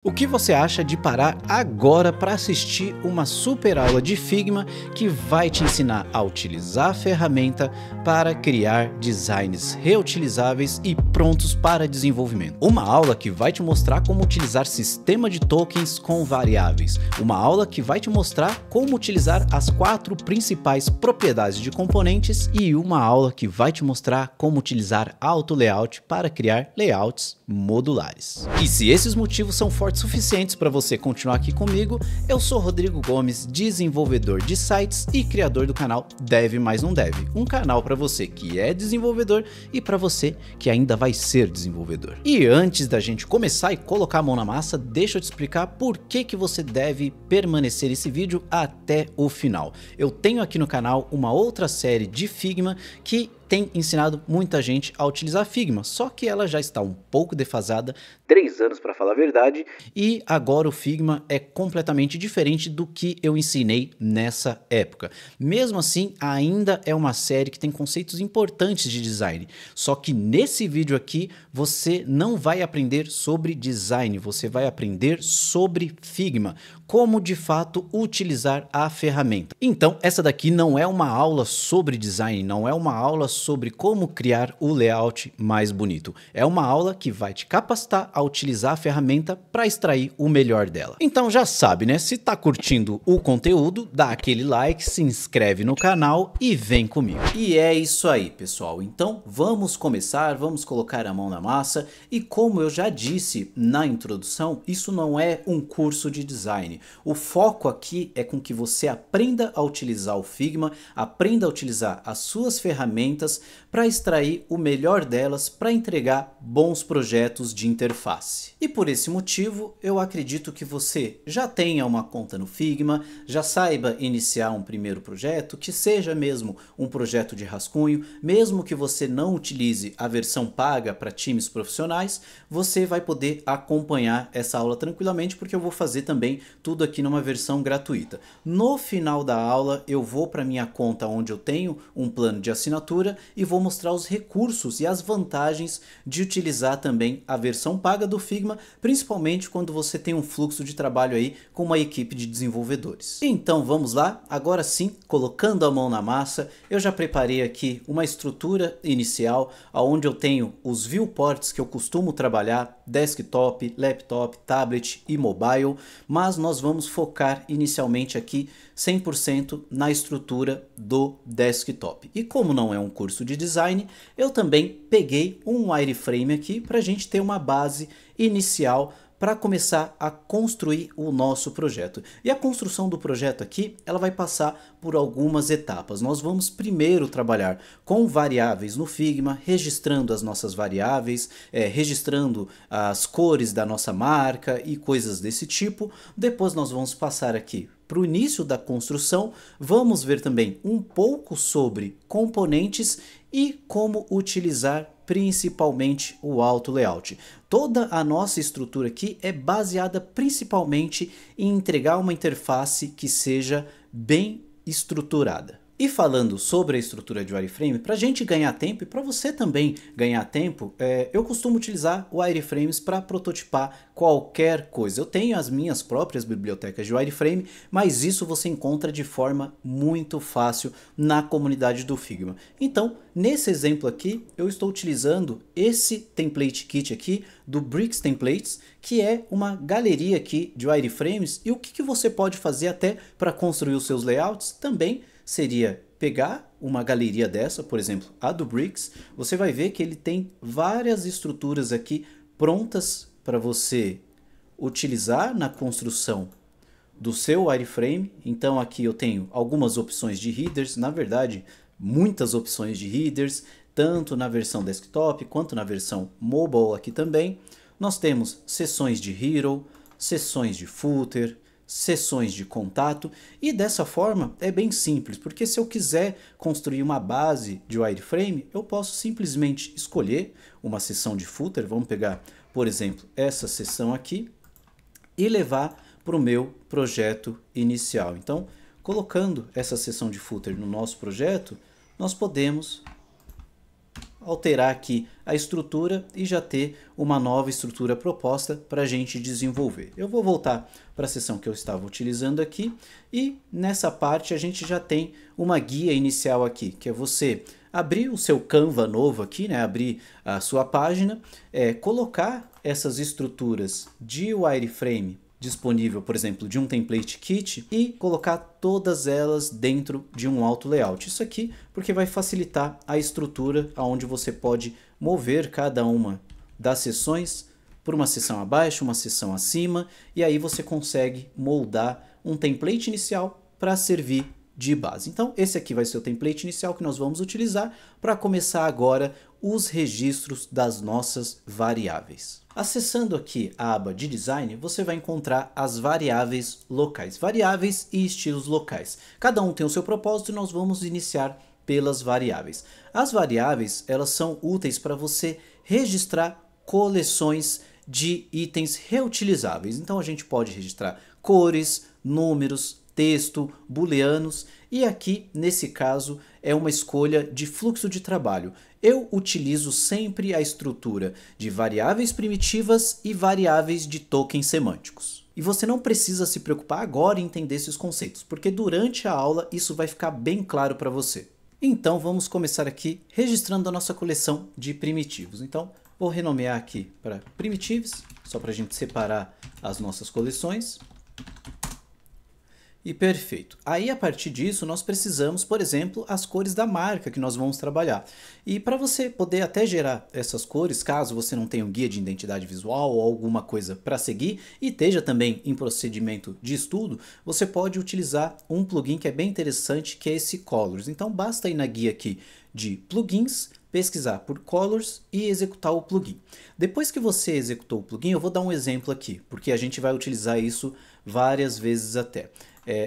O que você acha de parar agora para assistir uma super aula de Figma que vai te ensinar a utilizar a ferramenta para criar designs reutilizáveis e prontos para desenvolvimento? Uma aula que vai te mostrar como utilizar sistema de tokens com variáveis. Uma aula que vai te mostrar como utilizar as 4 principais propriedades de componentes e uma aula que vai te mostrar como utilizar Auto Layout para criar layouts modulares. E se esses motivos são fortes suficientes para você continuar aqui comigo, eu sou Rodrigo Gomes, desenvolvedor de sites e criador do canal Dev Mais Não Dev, um canal para você que é desenvolvedor e para você que ainda vai ser desenvolvedor. E antes da gente começar e colocar a mão na massa, deixa eu te explicar por que você deve permanecer esse vídeo até o final. Eu tenho aqui no canal uma outra série de Figma que tem ensinado muita gente a utilizar Figma, só que ela já está um pouco defasada, 3 anos para falar a verdade, e agora o Figma é completamente diferente do que eu ensinei nessa época. Mesmo assim, ainda é uma série que tem conceitos importantes de design, só que nesse vídeo aqui você não vai aprender sobre design, você vai aprender sobre Figma, como de fato utilizar a ferramenta. Então essa daqui não é uma aula sobre design, não é uma aula sobre como criar o layout mais bonito. É uma aula que vai te capacitar a utilizar a ferramenta para extrair o melhor dela. Então já sabe, né? Se tá curtindo o conteúdo, dá aquele like, se inscreve no canal e vem comigo. E é isso aí, pessoal. Então vamos começar, vamos colocar a mão na massa e como eu já disse na introdução, isso não é um curso de design. O foco aqui é com que você aprenda a utilizar o Figma, aprenda a utilizar as suas ferramentas para extrair o melhor delas para entregar bons projetos de interface. E por esse motivo, eu acredito que você já tenha uma conta no Figma, já saiba iniciar um primeiro projeto, que seja mesmo um projeto de rascunho, mesmo que você não utilize a versão paga para times profissionais, você vai poder acompanhar essa aula tranquilamente, porque eu vou fazer também tudo aqui numa versão gratuita. No final da aula, eu vou para minha conta onde eu tenho um plano de assinatura e vou mostrar os recursos e as vantagens de utilizar também a versão paga do Figma, principalmente quando você tem um fluxo de trabalho aí com uma equipe de desenvolvedores. Então vamos lá, agora sim, colocando a mão na massa, eu já preparei aqui uma estrutura inicial, onde eu tenho os viewports que eu costumo trabalhar, desktop, laptop, tablet e mobile, mas nós vamos focar inicialmente aqui 100% na estrutura do desktop. E como não é um curso de design, eu também peguei um wireframe aqui para a gente ter uma base inicial para começar a construir o nosso projeto. E a construção do projeto aqui, ela vai passar por algumas etapas. Nós vamos primeiro trabalhar com variáveis no Figma, registrando as nossas variáveis, registrando as cores da nossa marca e coisas desse tipo. Depois nós vamos passar aqui para o início da construção, vamos ver também um pouco sobre componentes e como utilizar principalmente o Auto Layout. Toda a nossa estrutura aqui é baseada principalmente em entregar uma interface que seja bem estruturada. E falando sobre a estrutura de wireframe, para a gente ganhar tempo e para você também ganhar tempo, eu costumo utilizar wireframes para prototipar qualquer coisa. Eu tenho as minhas próprias bibliotecas de wireframe, mas isso você encontra de forma muito fácil na comunidade do Figma. Então, nesse exemplo aqui, eu estou utilizando esse template kit aqui do Bricks Templates, que é uma galeria aqui de wireframes, e o que você pode fazer até para construir os seus layouts também seria pegar uma galeria dessa, por exemplo, a do Bricks, você vai ver que ele tem várias estruturas aqui prontas para você utilizar na construção do seu wireframe. Então aqui eu tenho algumas opções de headers, na verdade, muitas opções de headers, tanto na versão desktop quanto na versão mobile aqui também. Nós temos seções de hero, seções de footer, seções de contato, e dessa forma é bem simples, porque se eu quiser construir uma base de wireframe, eu posso simplesmente escolher uma seção de footer, vamos pegar, por exemplo, essa seção aqui, e levar para o meu projeto inicial. Então, colocando essa seção de footer no nosso projeto, nós podemos alterar aqui a estrutura e já ter uma nova estrutura proposta para a gente desenvolver. Eu vou voltar para a seção que eu estava utilizando aqui e nessa parte a gente já tem uma guia inicial aqui, que é você abrir o seu Canva novo aqui, né? Abrir a sua página, colocar essas estruturas de wireframe disponível, por exemplo, de um template kit e colocar todas elas dentro de um auto layout. Isso aqui porque vai facilitar a estrutura onde você pode mover cada uma das seções por uma seção abaixo, uma seção acima, e aí você consegue moldar um template inicial para servir de base. Então esse aqui vai ser o template inicial que nós vamos utilizar para começar agora os registros das nossas variáveis. Acessando aqui a aba de design, você vai encontrar as variáveis locais, variáveis e estilos locais. Cada um tem o seu propósito e nós vamos iniciar pelas variáveis. As variáveis, elas são úteis para você registrar coleções de itens reutilizáveis. Então a gente pode registrar cores, números, texto, booleanos, e aqui nesse caso é uma escolha de fluxo de trabalho. Eu utilizo sempre a estrutura de variáveis primitivas e variáveis de tokens semânticos. E você não precisa se preocupar agora em entender esses conceitos, porque durante a aula isso vai ficar bem claro para você. Então vamos começar aqui registrando a nossa coleção de primitivos. Então vou renomear aqui para primitives, só para a gente separar as nossas coleções. E perfeito. Aí a partir disso nós precisamos, por exemplo, as cores da marca que nós vamos trabalhar. E para você poder até gerar essas cores, caso você não tenha um guia de identidade visual ou alguma coisa para seguir e esteja também em procedimento de estudo, você pode utilizar um plugin que é bem interessante, que é esse Colors. Então basta ir na guia aqui de plugins, pesquisar por Colors e executar o plugin. Depois que você executou o plugin, eu vou dar um exemplo aqui, porque a gente vai utilizar isso várias vezes até.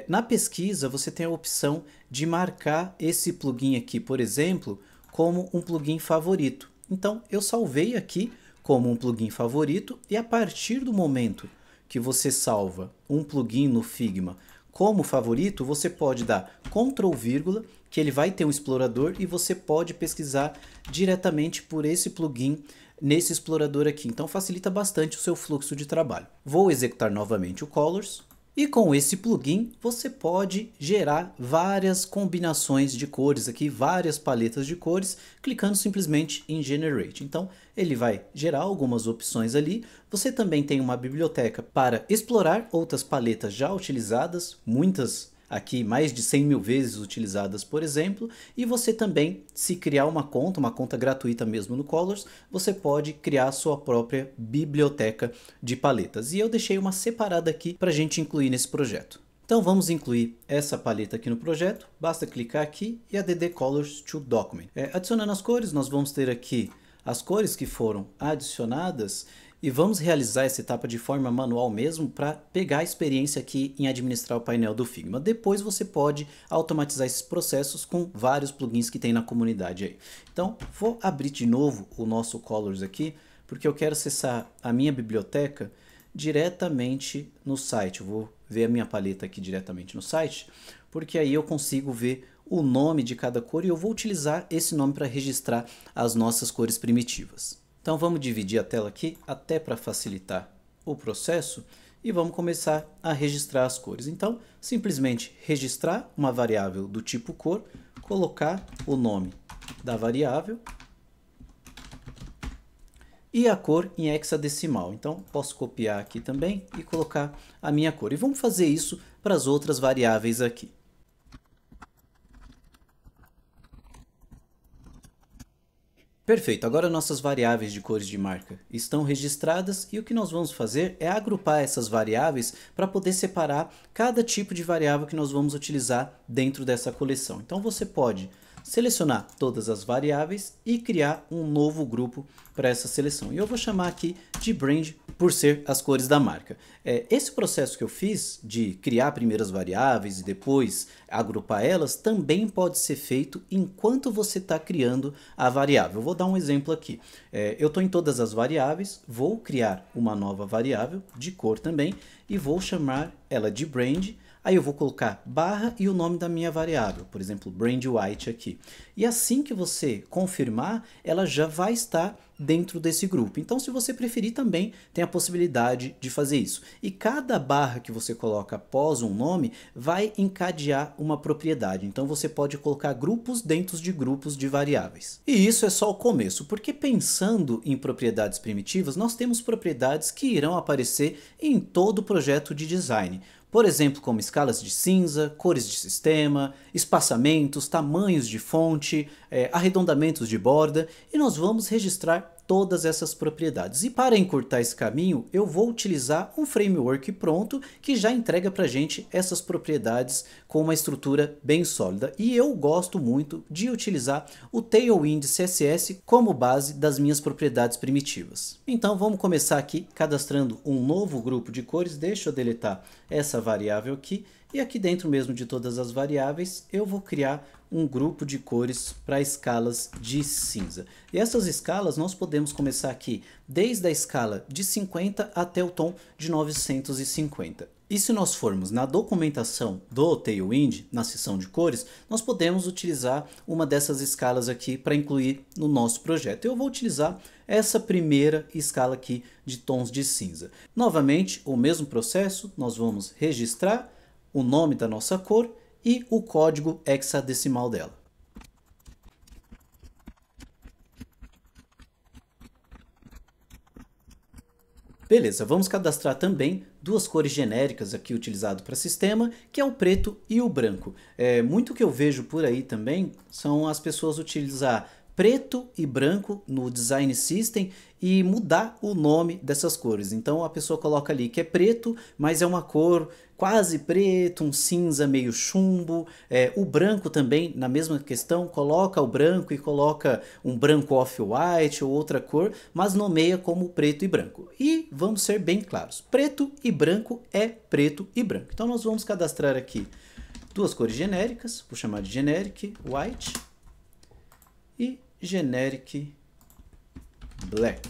Na pesquisa você tem a opção de marcar esse plugin aqui, por exemplo, como um plugin favorito. Então eu salvei aqui como um plugin favorito e a partir do momento que você salva um plugin no Figma como favorito, você pode dar Ctrl vírgula, que ele vai ter um explorador e você pode pesquisar diretamente por esse plugin nesse explorador aqui. Então facilita bastante o seu fluxo de trabalho. Vou executar novamente o Colors. E com esse plugin você pode gerar várias combinações de cores aqui, várias paletas de cores, clicando simplesmente em Generate. Então ele vai gerar algumas opções ali. Você também tem uma biblioteca para explorar outras paletas já utilizadas, muitas aqui mais de 100 mil vezes utilizadas, por exemplo, e você também, se criar uma conta gratuita mesmo no Colors, você pode criar a sua própria biblioteca de paletas. E eu deixei uma separada aqui para a gente incluir nesse projeto. Então vamos incluir essa paleta aqui no projeto, basta clicar aqui e add Colors to Document. Adicionando as cores, nós vamos ter aqui as cores que foram adicionadas e vamos realizar essa etapa de forma manual mesmo para pegar a experiência aqui em administrar o painel do Figma. Depois você pode automatizar esses processos com vários plugins que tem na comunidade aí. Então vou abrir de novo o nosso Colors aqui, porque eu quero acessar a minha biblioteca diretamente no site. Eu vou ver a minha paleta aqui diretamente no site, porque aí eu consigo ver o nome de cada cor e eu vou utilizar esse nome para registrar as nossas cores primitivas. Então vamos dividir a tela aqui até para facilitar o processo e vamos começar a registrar as cores. Então simplesmente registrar uma variável do tipo cor, colocar o nome da variável e a cor em hexadecimal. Então posso copiar aqui também e colocar a minha cor. E vamos fazer isso para as outras variáveis aqui. Perfeito, agora nossas variáveis de cores de marca estão registradas e o que nós vamos fazer é agrupar essas variáveis para poder separar cada tipo de variável que nós vamos utilizar dentro dessa coleção. Então você pode selecionar todas as variáveis e criar um novo grupo para essa seleção. E eu vou chamar aqui de Brand por ser as cores da marca. Esse processo que eu fiz de criar primeiras variáveis e depois agrupar elas também pode ser feito enquanto você está criando a variável. Eu vou dar um exemplo aqui. Eu estou em todas as variáveis, vou criar uma nova variável de cor também e vou chamar ela de Brand. Aí eu vou colocar barra e o nome da minha variável, por exemplo, brand white aqui. E assim que você confirmar, ela já vai estar dentro desse grupo. Então, se você preferir também, tem a possibilidade de fazer isso. E cada barra que você coloca após um nome vai encadear uma propriedade. Então, você pode colocar grupos dentro de grupos de variáveis. E isso é só o começo, porque pensando em propriedades primitivas, nós temos propriedades que irão aparecer em todo o projeto de design. Por exemplo, como escalas de cinza, cores de sistema, espaçamentos, tamanhos de fonte, arredondamentos de borda, e nós vamos registrar todas essas propriedades. E para encurtar esse caminho, eu vou utilizar um framework pronto que já entrega para a gente essas propriedades com uma estrutura bem sólida. E eu gosto muito de utilizar o Tailwind CSS como base das minhas propriedades primitivas. Então vamos começar aqui cadastrando um novo grupo de cores. Deixa eu deletar essa variável aqui. E aqui dentro mesmo de todas as variáveis, eu vou criar um grupo de cores para escalas de cinza. E essas escalas nós podemos começar aqui desde a escala de 50 até o tom de 950. E se nós formos na documentação do Tailwind, na seção de cores, nós podemos utilizar uma dessas escalas aqui para incluir no nosso projeto. Eu vou utilizar essa primeira escala aqui de tons de cinza. Novamente, o mesmo processo, nós vamos registrar o nome da nossa cor e o código hexadecimal dela. Beleza, vamos cadastrar também duas cores genéricas aqui utilizadas para sistema, que é o preto e o branco. Muito que eu vejo por aí também são as pessoas utilizar preto e branco no Design System e mudar o nome dessas cores. Então a pessoa coloca ali que é preto, mas é uma cor quase preto, um cinza meio chumbo. O branco também, na mesma questão, coloca o branco e coloca um branco off-white ou outra cor, mas nomeia como preto e branco. E vamos ser bem claros, preto e branco é preto e branco. Então nós vamos cadastrar aqui duas cores genéricas, vou chamar de Generic White e Generic Black.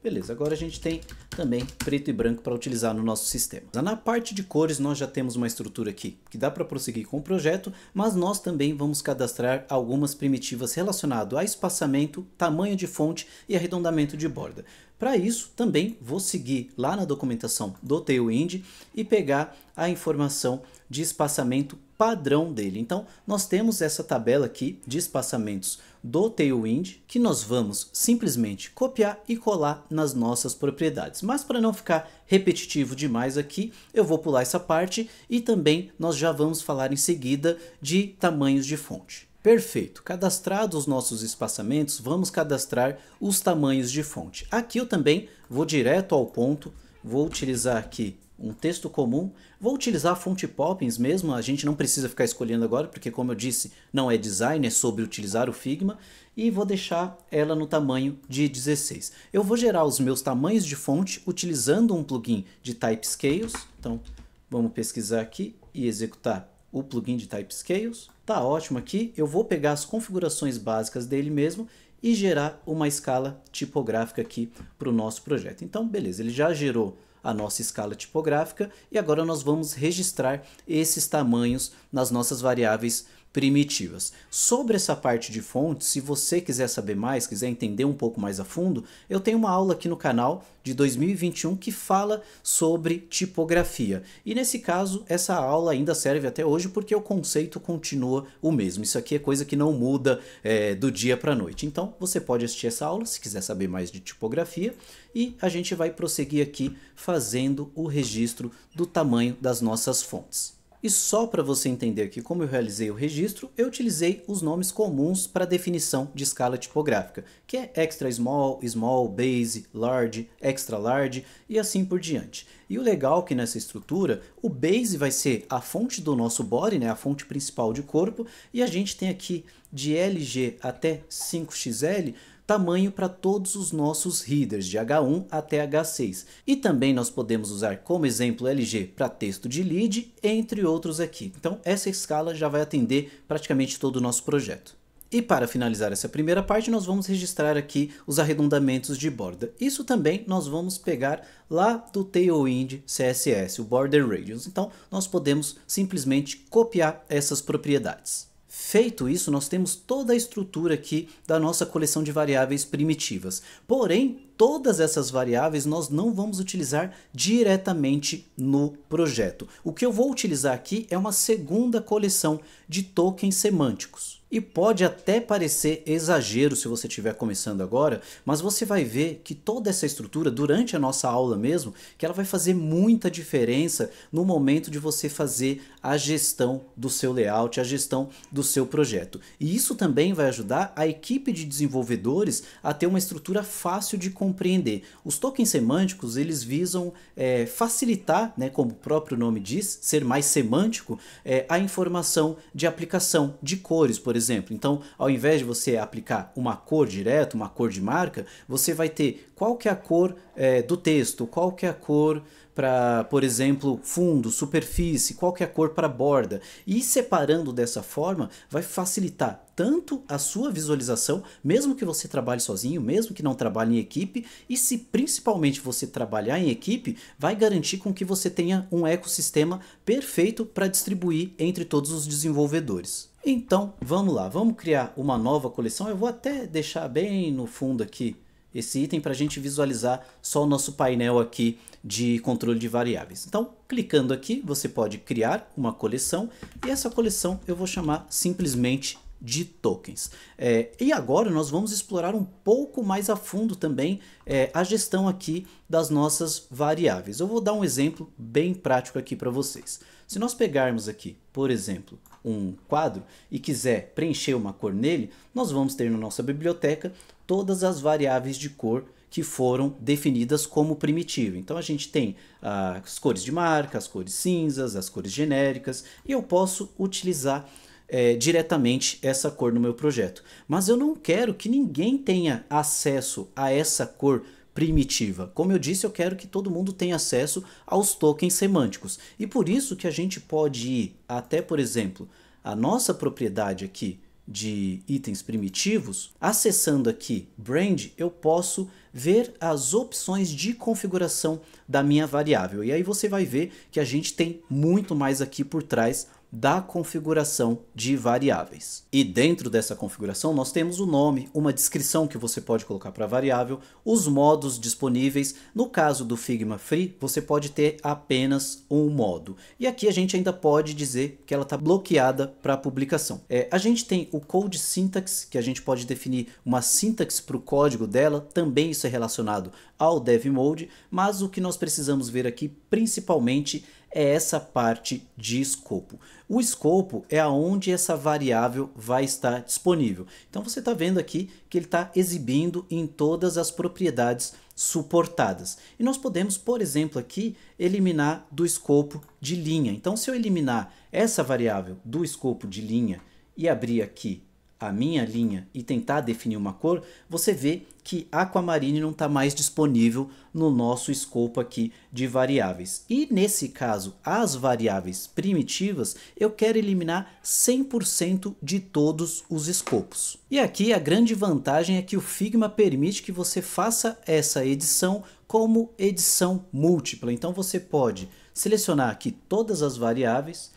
Beleza, agora a gente tem também preto e branco para utilizar no nosso sistema. Na parte de cores nós já temos uma estrutura aqui que dá para prosseguir com o projeto, mas nós também vamos cadastrar algumas primitivas relacionadas a espaçamento, tamanho de fonte e arredondamento de borda. Para isso também vou seguir lá na documentação do Tailwind e pegar a informação de espaçamento padrão dele. Então nós temos essa tabela aqui de espaçamentos do Tailwind que nós vamos simplesmente copiar e colar nas nossas propriedades. Mas para não ficar repetitivo demais aqui, eu vou pular essa parte e também nós já vamos falar em seguida de tamanhos de fonte. Perfeito, cadastrados os nossos espaçamentos, vamos cadastrar os tamanhos de fonte. Aqui eu também vou direto ao ponto, vou utilizar aqui um texto comum, vou utilizar a fonte Poppins mesmo, a gente não precisa ficar escolhendo agora, porque como eu disse, não é design, é sobre utilizar o Figma, e vou deixar ela no tamanho de 16. Eu vou gerar os meus tamanhos de fonte utilizando um plugin de Type Scales, então vamos pesquisar aqui e executar o plugin de Type Scales. Tá ótimo aqui, eu vou pegar as configurações básicas dele mesmo e gerar uma escala tipográfica aqui para o nosso projeto. Então beleza, ele já gerou a nossa escala tipográfica e agora nós vamos registrar esses tamanhos nas nossas variáveis primitivas. Sobre essa parte de fontes, se você quiser saber mais, quiser entender um pouco mais a fundo, eu tenho uma aula aqui no canal de 2021 que fala sobre tipografia. E nesse caso, essa aula ainda serve até hoje porque o conceito continua o mesmo. Isso aqui é coisa que não muda do dia para a noite. Então, você pode assistir essa aula se quiser saber mais de tipografia e a gente vai prosseguir aqui fazendo o registro do tamanho das nossas fontes. E só para você entender aqui como eu realizei o registro, eu utilizei os nomes comuns para definição de escala tipográfica, que é Extra Small, Small, Base, Large, Extra Large e assim por diante. E o legal é que nessa estrutura, o Base vai ser a fonte do nosso body, né, a fonte principal de corpo, e a gente tem aqui de LG até 5XL, tamanho para todos os nossos headers, de H1 até H6. E também nós podemos usar como exemplo LG para texto de lead, entre outros aqui. Então essa escala já vai atender praticamente todo o nosso projeto. E para finalizar essa primeira parte, nós vamos registrar aqui os arredondamentos de borda. Isso também nós vamos pegar lá do Tailwind CSS, o Border Radius. Então, nós podemos simplesmente copiar essas propriedades. Feito isso, nós temos toda a estrutura aqui da nossa coleção de variáveis primitivas. Porém, todas essas variáveis nós não vamos utilizar diretamente no projeto. O que eu vou utilizar aqui é uma segunda coleção de tokens semânticos. E pode até parecer exagero se você estiver começando agora, mas você vai ver que toda essa estrutura, durante a nossa aula mesmo, que ela vai fazer muita diferença no momento de você fazer a gestão do seu layout, a gestão do seu projeto. E isso também vai ajudar a equipe de desenvolvedores a ter uma estrutura fácil de compreender. Os tokens semânticos, eles visam facilitar, né, como o próprio nome diz, ser mais semântico, a informação de aplicação de cores, por exemplo. Então, ao invés de você aplicar uma cor direto, uma cor de marca, você vai ter qual que é a cor do texto, qual que é a cor para, por exemplo, fundo, superfície, qual que é a cor para borda. E separando dessa forma vai facilitar tanto a sua visualização, mesmo que você trabalhe sozinho, mesmo que não trabalhe em equipe, e se principalmente você trabalhar em equipe, vai garantir com que você tenha um ecossistema perfeito para distribuir entre todos os desenvolvedores. Então, vamos lá, vamos criar uma nova coleção. Eu vou até deixar bem no fundo aqui esse item para a gente visualizar só o nosso painel aqui de controle de variáveis. Então, clicando aqui, você pode criar uma coleção e essa coleção eu vou chamar simplesmente de tokens. E agora nós vamos explorar um pouco mais a fundo também a gestão aqui das nossas variáveis. Eu vou dar um exemplo bem prático aqui para vocês. Se nós pegarmos aqui, por exemplo, um quadro e quiser preencher uma cor nele, nós vamos ter na nossa biblioteca todas as variáveis de cor que foram definidas como primitivo. Então a gente tem as cores de marca, as cores cinzas, as cores genéricas, e eu posso utilizar diretamente essa cor no meu projeto. Mas eu não quero que ninguém tenha acesso a essa cor primitiva. Como eu disse, eu quero que todo mundo tenha acesso aos tokens semânticos. E por isso que a gente pode ir até, por exemplo, a nossa propriedade aqui de itens primitivos, acessando aqui Brand, eu posso ver as opções de configuração da minha variável. E aí você vai ver que a gente tem muito mais aqui por trás da configuração de variáveis. E dentro dessa configuração nós temos o nome, uma descrição que você pode colocar para a variável, os modos disponíveis. No caso do Figma Free, você pode ter apenas um modo. E aqui a gente ainda pode dizer que ela está bloqueada para publicação. A gente tem o Code Syntax, que a gente pode definir uma sintaxe para o código dela, também isso é relacionado ao Dev Mode, mas o que nós precisamos ver aqui principalmente é essa parte de escopo. O escopo é aonde essa variável vai estar disponível. Então você está vendo aqui que ele está exibindo em todas as propriedades suportadas. E nós podemos, por exemplo, aqui eliminar do escopo de linha. Então se eu eliminar essa variável do escopo de linha e abrir aqui a minha linha e tentar definir uma cor, você vê que Aquamarine não está mais disponível no nosso escopo aqui de variáveis. E nesse caso, as variáveis primitivas, eu quero eliminar 100% de todos os escopos. E aqui a grande vantagem é que o Figma permite que você faça essa edição como edição múltipla. Então você pode selecionar aqui todas as variáveis,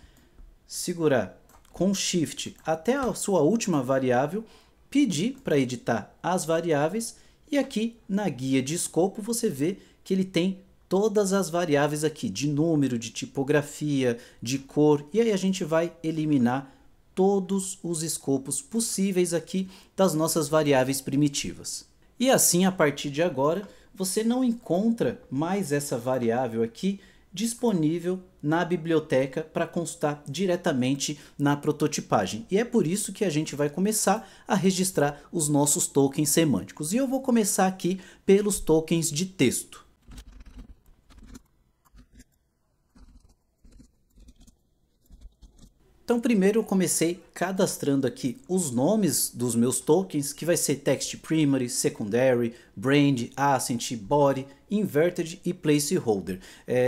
segurar com Shift até a sua última variável, pedir para editar as variáveis e aqui na guia de escopo você vê que ele tem todas as variáveis aqui de número, de tipografia, de cor, e aí a gente vai eliminar todos os escopos possíveis aqui das nossas variáveis primitivas. E assim, a partir de agora, você não encontra mais essa variável aqui disponível na biblioteca para consultar diretamente na prototipagem. E é por isso que a gente vai começar a registrar os nossos tokens semânticos. E eu vou começar aqui pelos tokens de texto. Então primeiro eu comecei cadastrando aqui os nomes dos meus tokens, que vai ser Text Primary, Secondary, Brand, Ascent, Body, Inverted e Placeholder.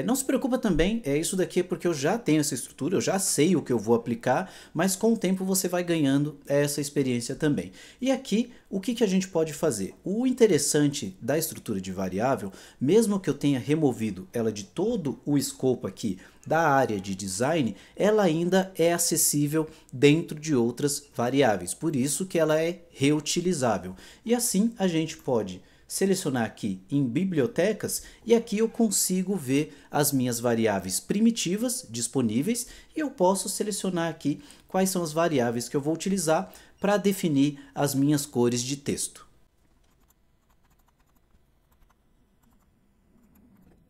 Não se preocupa também, isso daqui é porque eu já tenho essa estrutura, eu já sei o que eu vou aplicar, mas com o tempo você vai ganhando essa experiência também. E aqui, o que a gente pode fazer? O interessante da estrutura de variável, mesmo que eu tenha removido ela de todo o escopo aqui da área de design, ela ainda é acessível dentro de outras variáveis, por isso que ela é reutilizável. E assim a gente pode selecionar aqui em bibliotecas e aqui eu consigo ver as minhas variáveis primitivas disponíveis e eu posso selecionar aqui quais são as variáveis que eu vou utilizar para definir as minhas cores de texto.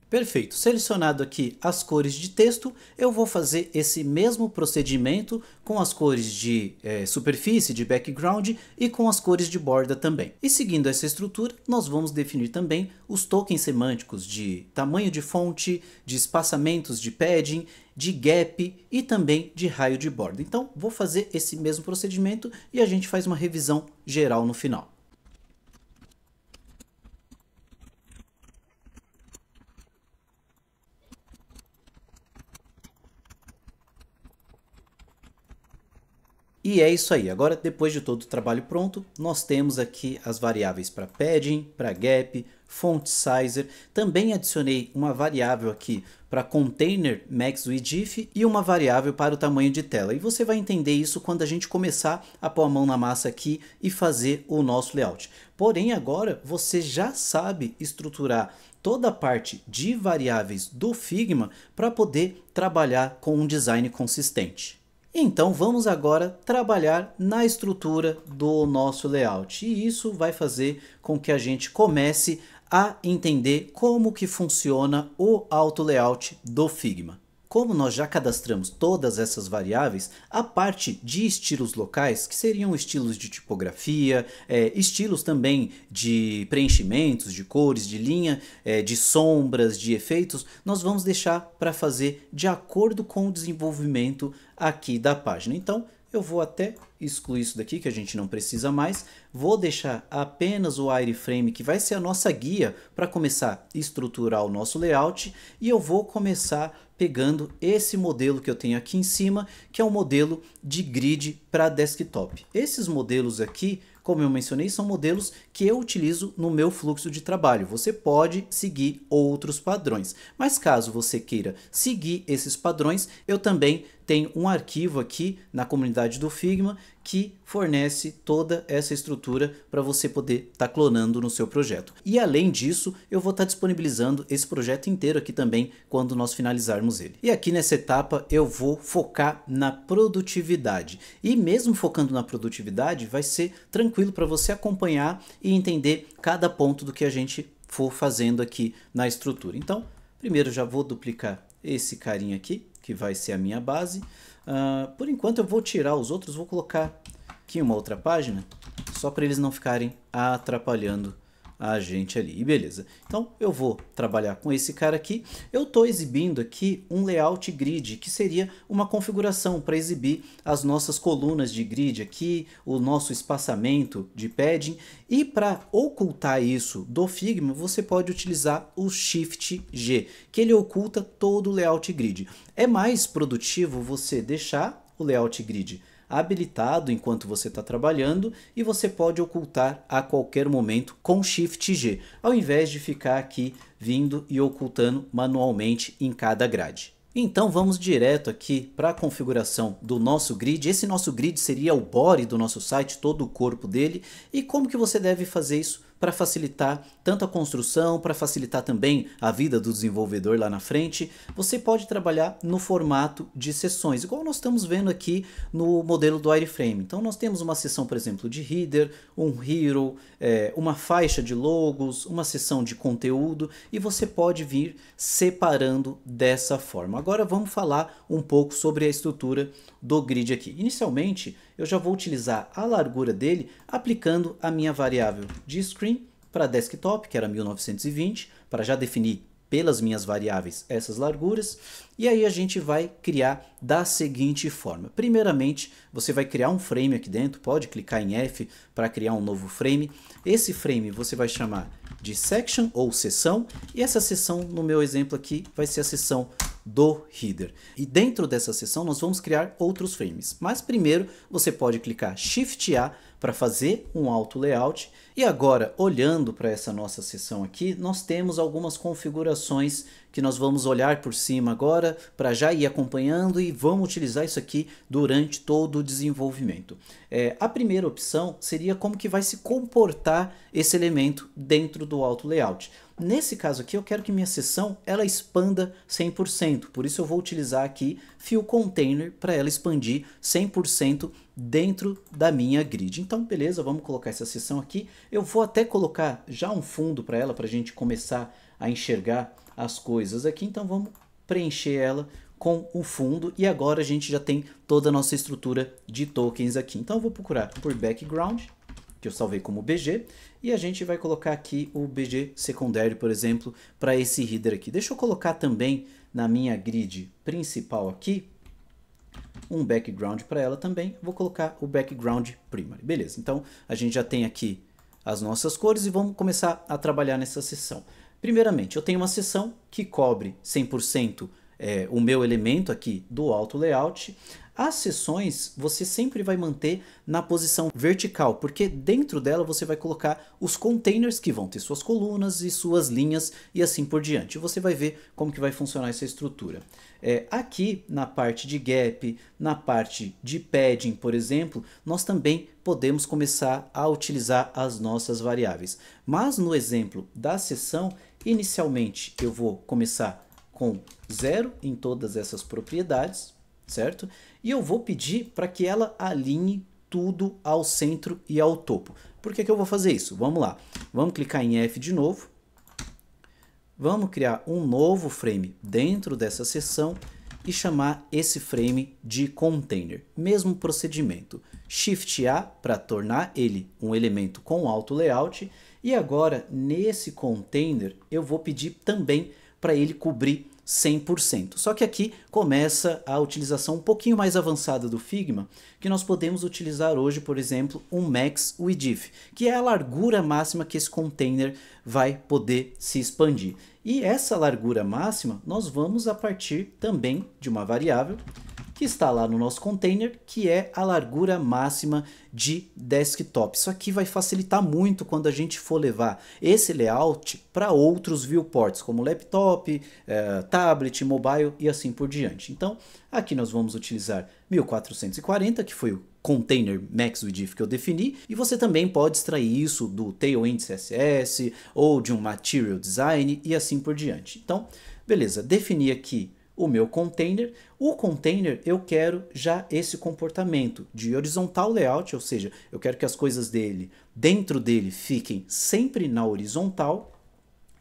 Perfeito, selecionado aqui as cores de texto, eu vou fazer esse mesmo procedimento com as cores de superfície, de background e com as cores de borda também. E seguindo essa estrutura, nós vamos definir também os tokens semânticos de tamanho de fonte, de espaçamentos de padding, de gap e também de raio de borda. Então, vou fazer esse mesmo procedimento e a gente faz uma revisão geral no final. E é isso aí, agora depois de todo o trabalho pronto, nós temos aqui as variáveis para padding, para gap, font sizer, também adicionei uma variável aqui para container maxWidth e uma variável para o tamanho de tela. E você vai entender isso quando a gente começar a pôr a mão na massa aqui e fazer o nosso layout. Porém agora você já sabe estruturar toda a parte de variáveis do Figma para poder trabalhar com um design consistente. Então vamos agora trabalhar na estrutura do nosso layout e isso vai fazer com que a gente comece a entender como que funciona o auto layout do Figma. Como nós já cadastramos todas essas variáveis, a parte de estilos locais, que seriam estilos de tipografia, estilos também de preenchimentos, de cores, de linha, de sombras, de efeitos, nós vamos deixar para fazer de acordo com o desenvolvimento aqui da página. Então, eu vou até excluir isso daqui, que a gente não precisa mais. Vou deixar apenas o wireframe, que vai ser a nossa guia para começar a estruturar o nosso layout. E eu vou começar pegando esse modelo que eu tenho aqui em cima, que é um modelo de grid para desktop. Esses modelos aqui, como eu mencionei, são modelos que eu utilizo no meu fluxo de trabalho. Você pode seguir outros padrões, mas caso você queira seguir esses padrões, eu também tenho um arquivo aqui na comunidade do Figma que fornece toda essa estrutura para você poder estar clonando no seu projeto. E além disso, eu vou estar disponibilizando esse projeto inteiro aqui também quando nós finalizarmos ele. E aqui nessa etapa eu vou focar na produtividade. E mesmo focando na produtividade, vai ser tranquilo para você acompanhar e entender cada ponto do que a gente for fazendo aqui na estrutura. Então, primeiro já vou duplicar esse carinha aqui, que vai ser a minha base. Por enquanto eu vou tirar os outros, vou colocar aqui uma outra página, só para eles não ficarem atrapalhando a gente ali, e beleza. Então eu vou trabalhar com esse cara aqui. Eu estou exibindo aqui um layout grid, que seria uma configuração para exibir as nossas colunas de grid aqui, o nosso espaçamento de padding, e para ocultar isso do Figma, você pode utilizar o Shift G, que ele oculta todo o layout grid. É mais produtivo você deixar o layout grid habilitado enquanto você está trabalhando e você pode ocultar a qualquer momento com Shift G, ao invés de ficar aqui vindo e ocultando manualmente em cada grade. Então vamos direto aqui para a configuração do nosso grid. Esse nosso grid seria o body do nosso site, todo o corpo dele, e como que você deve fazer isso para facilitar tanto a construção, para facilitar também a vida do desenvolvedor lá na frente. Você pode trabalhar no formato de seções, igual nós estamos vendo aqui no modelo do wireframe. Então nós temos uma seção, por exemplo, de header, um hero, uma faixa de logos, uma seção de conteúdo, e você pode vir separando dessa forma. Agora vamos falar um pouco sobre a estrutura do grid aqui. Inicialmente, eu já vou utilizar a largura dele aplicando a minha variável de screen para desktop, que era 1920, para já definir pelas minhas variáveis essas larguras, e aí a gente vai criar da seguinte forma. Primeiramente, você vai criar um frame aqui dentro, pode clicar em F para criar um novo frame. Esse frame você vai chamar de section ou seção, e essa seção, no meu exemplo aqui, vai ser a seção do header. E dentro dessa seção nós vamos criar outros frames. Mas primeiro você pode clicar Shift A para fazer um auto layout. E agora, olhando para essa nossa seção aqui, nós temos algumas configurações que nós vamos olhar por cima agora para já ir acompanhando e vamos utilizar isso aqui durante todo o desenvolvimento. A primeira opção seria como que vai se comportar esse elemento dentro do auto layout. Nesse caso aqui eu quero que minha seção ela expanda 100%, por isso eu vou utilizar aqui Fill Container para ela expandir 100% dentro da minha grid. Então beleza, vamos colocar essa seção aqui. Eu vou até colocar já um fundo para ela, para a gente começar a enxergar as coisas aqui. Então vamos preencher ela com o fundo e agora a gente já tem toda a nossa estrutura de tokens aqui. Então eu vou procurar por background, que eu salvei como BG, e a gente vai colocar aqui o BG secundário, por exemplo, para esse header aqui. Deixa eu colocar também na minha grid principal aqui um background para ela também. Vou colocar o background primary. Beleza, então a gente já tem aqui as nossas cores e vamos começar a trabalhar nessa seção. Primeiramente, eu tenho uma seção que cobre 100% o meu elemento aqui do auto layout. As seções você sempre vai manter na posição vertical, porque dentro dela você vai colocar os containers que vão ter suas colunas e suas linhas e assim por diante. Você vai ver como que vai funcionar essa estrutura. Aqui na parte de gap, na parte de padding, por exemplo, nós também podemos começar a utilizar as nossas variáveis. Mas no exemplo da seção, inicialmente eu vou começar com 0 em todas essas propriedades, certo? E eu vou pedir para que ela alinhe tudo ao centro e ao topo. Por que que eu vou fazer isso? Vamos lá. Vamos clicar em F de novo. Vamos criar um novo frame dentro dessa seção e chamar esse frame de container. Mesmo procedimento. Shift A para tornar ele um elemento com auto layout. E agora, nesse container, eu vou pedir também para ele cobrir 100%. Só que aqui começa a utilização um pouquinho mais avançada do Figma, que nós podemos utilizar hoje, por exemplo, um Max Width, que é a largura máxima que esse container vai poder se expandir. E essa largura máxima nós vamos a partir também de uma variável que está lá no nosso container, que é a largura máxima de desktop. Isso aqui vai facilitar muito quando a gente for levar esse layout para outros viewports, como laptop, tablet, mobile e assim por diante. Então, aqui nós vamos utilizar 1440, que foi o container max width que eu defini, e você também pode extrair isso do Tailwind CSS ou de um Material Design e assim por diante. Então, beleza, defini aqui o meu container. O container eu quero já esse comportamento de horizontal layout, ou seja, eu quero que as coisas dentro dele fiquem sempre na horizontal.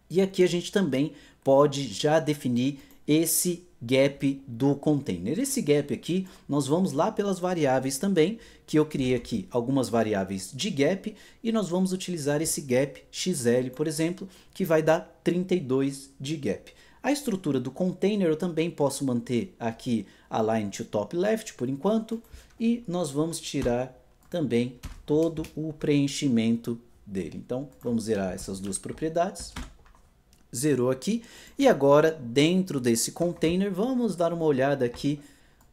E aqui a gente também pode já definir esse gap do container. Esse gap aqui, nós vamos lá pelas variáveis também, que eu criei aqui algumas variáveis de gap, e nós vamos utilizar esse gap XL, por exemplo, que vai dar 32 de gap. A estrutura do container eu também posso manter aqui align to top left por enquanto, e nós vamos tirar também todo o preenchimento dele. Então vamos zerar essas duas propriedades. Zerou aqui, e agora dentro desse container vamos dar uma olhada aqui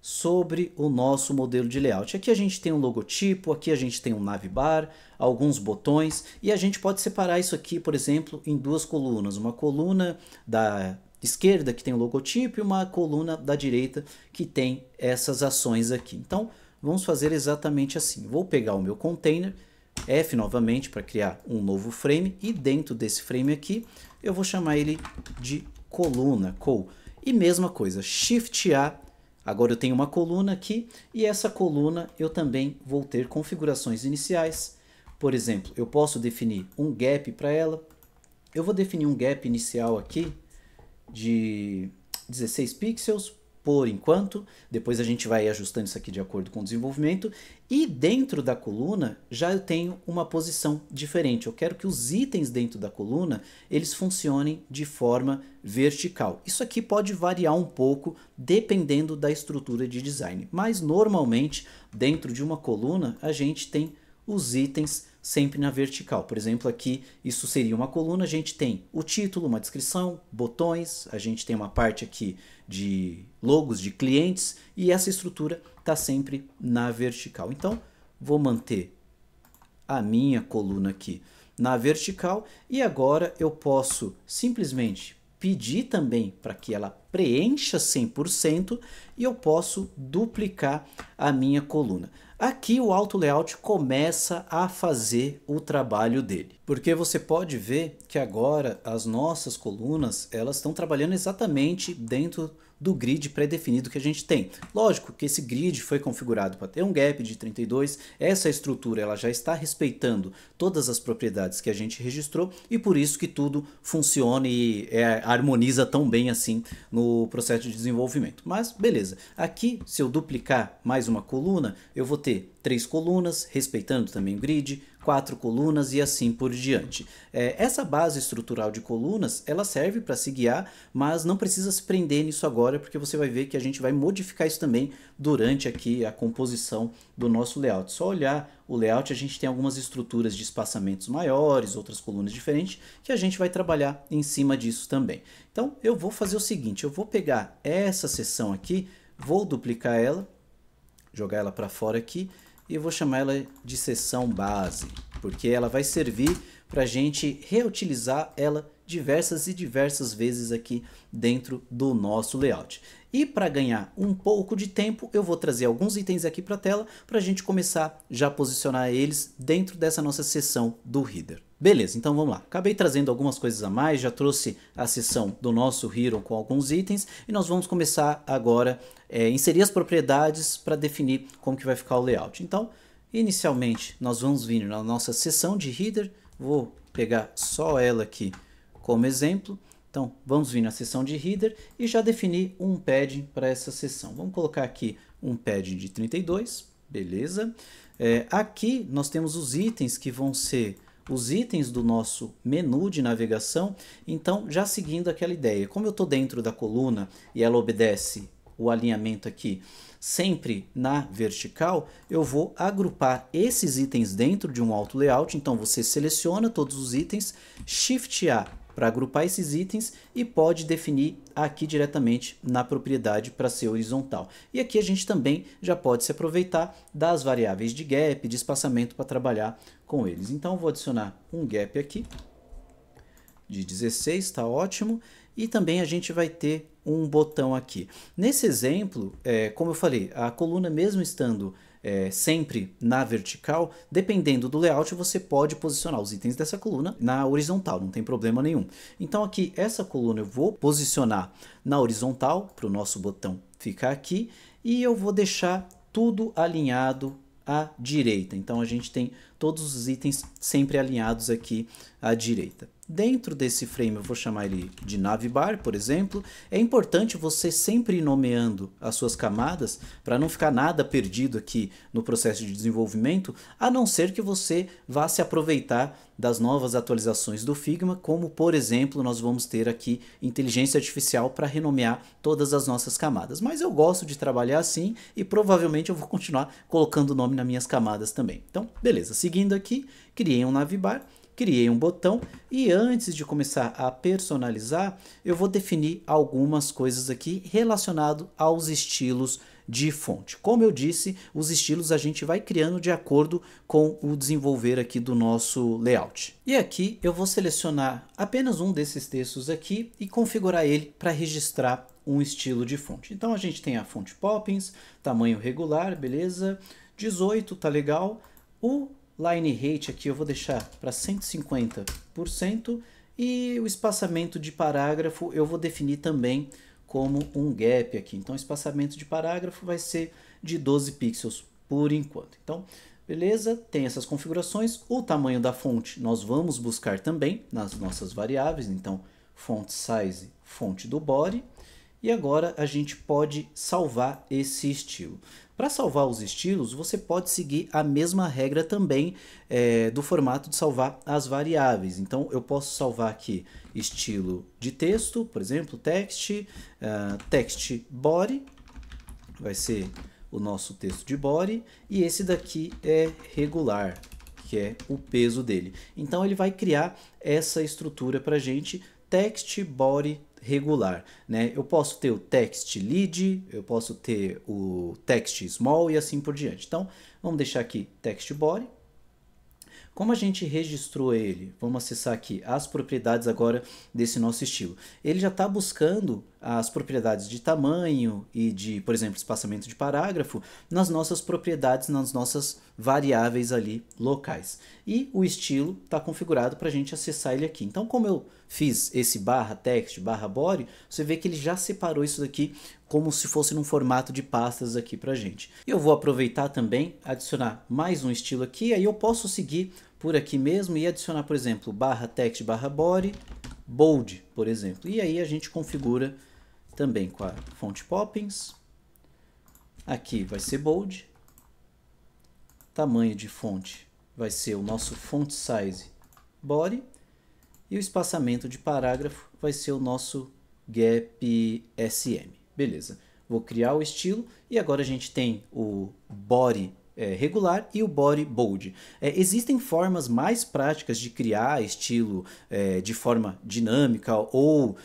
sobre o nosso modelo de layout. Aqui a gente tem um logotipo, aqui a gente tem um navbar, alguns botões, e a gente pode separar isso aqui, por exemplo, em duas colunas. Uma coluna da esquerda que tem o logotipo e uma coluna da direita que tem essas ações aqui. Então vamos fazer exatamente assim. Vou pegar o meu container, F novamente para criar um novo frame, e dentro desse frame aqui eu vou chamar ele de coluna, col. E mesma coisa, Shift A, agora eu tenho uma coluna aqui, e essa coluna eu também vou ter configurações iniciais. Por exemplo, eu posso definir um gap para ela. Eu vou definir um gap inicial aqui de 16 pixels por enquanto. Depois a gente vai ajustando isso aqui de acordo com o desenvolvimento. E dentro da coluna já eu tenho uma posição diferente. Eu quero que os itens dentro da coluna eles funcionem de forma vertical. Isso aqui pode variar um pouco dependendo da estrutura de design. Mas normalmente dentro de uma coluna a gente tem os itens sempre na vertical. Por exemplo, aqui isso seria uma coluna, a gente tem o título, uma descrição, botões, a gente tem uma parte aqui de logos de clientes e essa estrutura está sempre na vertical. Então, vou manter a minha coluna aqui na vertical e agora eu posso simplesmente pedir também para que ela preencha 100% e eu posso duplicar a minha coluna. Aqui o Auto Layout começa a fazer o trabalho dele, porque você pode ver que agora as nossas colunas elas estão trabalhando exatamente dentro do grid pré-definido que a gente tem. Lógico que esse grid foi configurado para ter um gap de 32, essa estrutura ela já está respeitando todas as propriedades que a gente registrou e por isso que tudo funciona e harmoniza tão bem assim no processo de desenvolvimento. Mas beleza, aqui se eu duplicar mais uma coluna, eu vou ter 3 colunas, respeitando também o grid, 4 colunas e assim por diante. Essa base estrutural de colunas, ela serve para se guiar, mas não precisa se prender nisso agora, porque você vai ver que a gente vai modificar isso também durante aqui a composição do nosso layout. Só olhar o layout, a gente tem algumas estruturas de espaçamentos maiores, outras colunas diferentes, que a gente vai trabalhar em cima disso também. Então, eu vou fazer o seguinte, eu vou pegar essa seção aqui, vou duplicar ela, jogar ela para fora aqui, e eu vou chamar ela de seção base, porque ela vai servir para a gente reutilizar ela diversas vezes aqui dentro do nosso layout. E para ganhar um pouco de tempo, eu vou trazer alguns itens aqui para a tela para a gente começar já a posicionar eles dentro dessa nossa seção do header. Beleza, então vamos lá. Acabei trazendo algumas coisas a mais, já trouxe a seção do nosso Hero com alguns itens e nós vamos começar agora a inserir as propriedades para definir como que vai ficar o layout. Então, inicialmente, nós vamos vir na nossa seção de header, vou pegar só ela aqui como exemplo. Então, vamos vir na seção de header e já definir um padding para essa seção. Vamos colocar aqui um padding de 32, beleza. Aqui nós temos os itens que vão ser os itens do nosso menu de navegação. Então, já seguindo aquela ideia, como eu estou dentro da coluna e ela obedece o alinhamento aqui sempre na vertical, eu vou agrupar esses itens dentro de um auto layout. Então, você seleciona todos os itens, Shift A para agrupar esses itens e pode definir aqui diretamente na propriedade para ser horizontal. E aqui a gente também já pode se aproveitar das variáveis de gap, de espaçamento para trabalhar com eles. Então vou adicionar um gap aqui de 16, está ótimo. E também a gente vai ter um botão aqui. Nesse exemplo, como eu falei, a coluna mesmo estando sempre na vertical, dependendo do layout, você pode posicionar os itens dessa coluna na horizontal, não tem problema nenhum. Então aqui, essa coluna eu vou posicionar na horizontal, para o nosso botão ficar aqui, e eu vou deixar tudo alinhado à direita. Então a gente tem todos os itens sempre alinhados aqui à direita. Dentro desse frame eu vou chamar ele de navbar, por exemplo. É importante você sempre ir nomeando as suas camadas para não ficar nada perdido aqui no processo de desenvolvimento, a não ser que você vá se aproveitar das novas atualizações do Figma, como por exemplo nós vamos ter aqui inteligência artificial para renomear todas as nossas camadas. Mas eu gosto de trabalhar assim e provavelmente eu vou continuar colocando o nome nas minhas camadas também. Então, beleza, seguindo aqui, criei um navbar. Criei um botão e antes de começar a personalizar, eu vou definir algumas coisas aqui relacionado aos estilos de fonte. Como eu disse, os estilos a gente vai criando de acordo com o desenvolver aqui do nosso layout. E aqui eu vou selecionar apenas um desses textos aqui e configurar ele para registrar um estilo de fonte. Então a gente tem a fonte Poppins, tamanho regular, beleza, 18, tá legal. O line height aqui eu vou deixar para 150% e o espaçamento de parágrafo eu vou definir também como um gap aqui. Então o espaçamento de parágrafo vai ser de 12 pixels por enquanto. Então, beleza, tem essas configurações. O tamanho da fonte nós vamos buscar também nas nossas variáveis. Então, font size, fonte do body. E agora a gente pode salvar esse estilo. Para salvar os estilos, você pode seguir a mesma regra também do formato de salvar as variáveis. Então eu posso salvar aqui estilo de texto, por exemplo, text body, vai ser o nosso texto de body, e esse daqui é regular, que é o peso dele. Então ele vai criar essa estrutura para a gente, text body regular, né? Eu posso ter o text lead, eu posso ter o text small e assim por diante. Então vamos deixar aqui text body. Como a gente registrou ele, vamos acessar aqui as propriedades agora desse nosso estilo. Ele já está buscando as propriedades de tamanho e de, por exemplo, espaçamento de parágrafo nas nossas propriedades, nas nossas variáveis ali locais. E o estilo está configurado para a gente acessar ele aqui. Então, como eu fiz esse barra text, barra body, você vê que ele já separou isso daqui como se fosse num formato de pastas aqui para a gente. Eu vou aproveitar também, adicionar mais um estilo aqui, aí eu posso seguir por aqui mesmo e adicionar, por exemplo, barra text, barra body, bold, por exemplo. E aí a gente configura também com a fonte Poppins. Aqui vai ser bold. Tamanho de fonte vai ser o nosso font size body. E o espaçamento de parágrafo vai ser o nosso gap SM. Beleza. Vou criar o estilo e agora a gente tem o body regular e o body bold. Existem formas mais práticas de criar estilo de forma dinâmica ou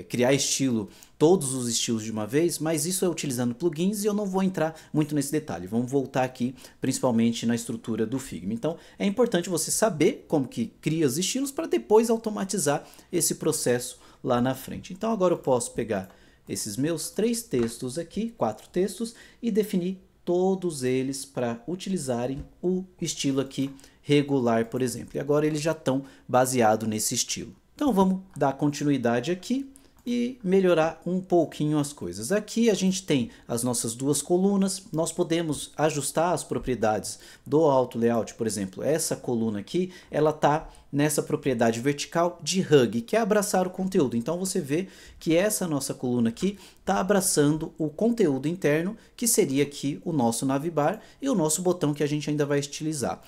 criar estilo, todos os estilos de uma vez, mas isso é utilizando plugins e eu não vou entrar muito nesse detalhe. Vamos voltar aqui principalmente na estrutura do Figma. Então é importante você saber como que cria os estilos para depois automatizar esse processo lá na frente. Então agora eu posso pegar esses meus 3 textos aqui, 4 textos, e definir todos eles para utilizarem o estilo aqui regular, por exemplo. E agora eles já estão baseados nesse estilo. Então vamos dar continuidade aqui e melhorar um pouquinho as coisas. Aqui a gente tem as nossas duas colunas, nós podemos ajustar as propriedades do auto layout, por exemplo, essa coluna aqui, ela está nessa propriedade vertical de hug, que é abraçar o conteúdo. Então você vê que essa nossa coluna aqui está abraçando o conteúdo interno, que seria aqui o nosso navbar e o nosso botão que a gente ainda vai estilizar.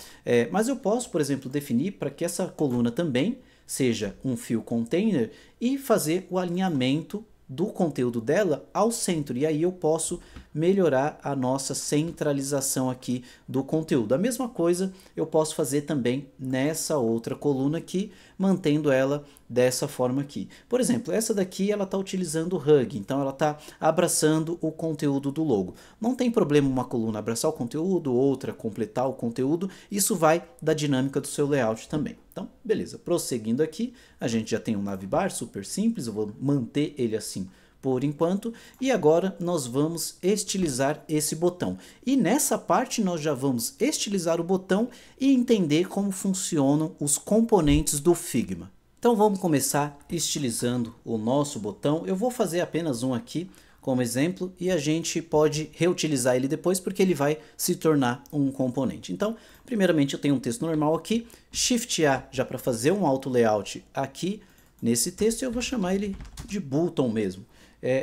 Mas eu posso, por exemplo, definir para que essa coluna também seja um fio container e fazer o alinhamento do conteúdo dela ao centro. E aí eu posso melhorar a nossa centralização aqui do conteúdo. A mesma coisa eu posso fazer também nessa outra coluna aqui, mantendo ela dessa forma aqui. Por exemplo, essa daqui ela está utilizando o hug, então ela está abraçando o conteúdo do logo. Não tem problema uma coluna abraçar o conteúdo, outra completar o conteúdo, isso vai da dinâmica do seu layout também. Então, beleza, prosseguindo aqui, a gente já tem um navbar super simples, eu vou manter ele assim por enquanto, e agora nós vamos estilizar esse botão. E nessa parte nós já vamos estilizar o botão e entender como funcionam os componentes do Figma. Então vamos começar estilizando o nosso botão. Eu vou fazer apenas um aqui como exemplo e a gente pode reutilizar ele depois porque ele vai se tornar um componente. Então, primeiramente eu tenho um texto normal aqui, Shift A já para fazer um auto layout aqui nesse texto, eu vou chamar ele de button mesmo.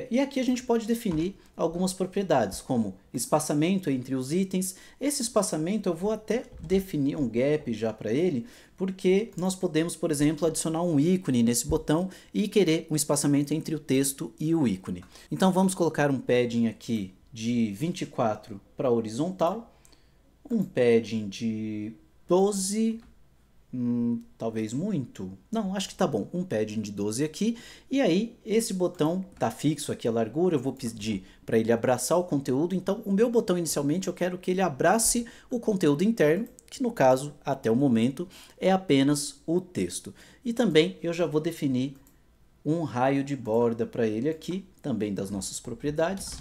E aqui a gente pode definir algumas propriedades, como espaçamento entre os itens. Esse espaçamento eu vou até definir um gap já para ele, porque nós podemos, por exemplo, adicionar um ícone nesse botão e querer um espaçamento entre o texto e o ícone. Então vamos colocar um padding aqui de 24 para horizontal, um padding de 12, talvez muito, não, acho que tá bom, um padding de 12 aqui, e aí esse botão tá fixo aqui a largura, eu vou pedir para ele abraçar o conteúdo, então o meu botão inicialmente eu quero que ele abrace o conteúdo interno, que no caso, até o momento, é apenas o texto. E também eu já vou definir um raio de borda para ele aqui, também das nossas propriedades,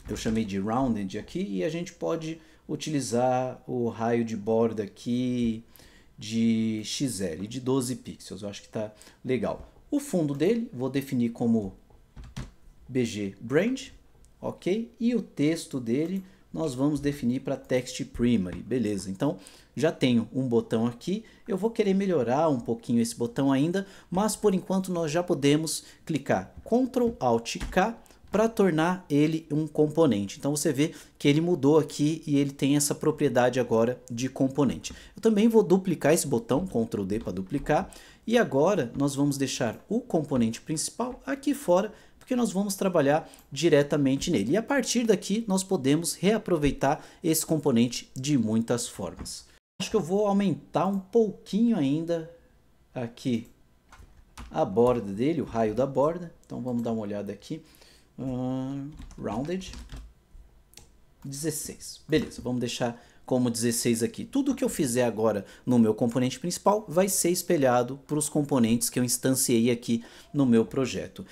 eu chamei de rounded aqui, e a gente pode utilizar o raio de borda aqui de XL, de 12 pixels, eu acho que tá legal. O fundo dele, vou definir como BG Brand, ok? E o texto dele, nós vamos definir para Text Primary, beleza? Então, já tenho um botão aqui, eu vou querer melhorar um pouquinho esse botão ainda, mas por enquanto nós já podemos clicar Ctrl Alt K para tornar ele um componente. Então você vê que ele mudou aqui e ele tem essa propriedade agora de componente. Eu também vou duplicar esse botão, Ctrl D para duplicar, e agora nós vamos deixar o componente principal aqui fora, porque nós vamos trabalhar diretamente nele. E a partir daqui nós podemos reaproveitar esse componente de muitas formas. Acho que eu vou aumentar um pouquinho ainda aqui a borda dele, o raio da borda. Então vamos dar uma olhada aqui. Rounded 16. Beleza, vamos deixar como 16 aqui. Tudo que eu fizer agora no meu componente principal vai ser espelhado para os componentes que eu instanciei aqui no meu projeto.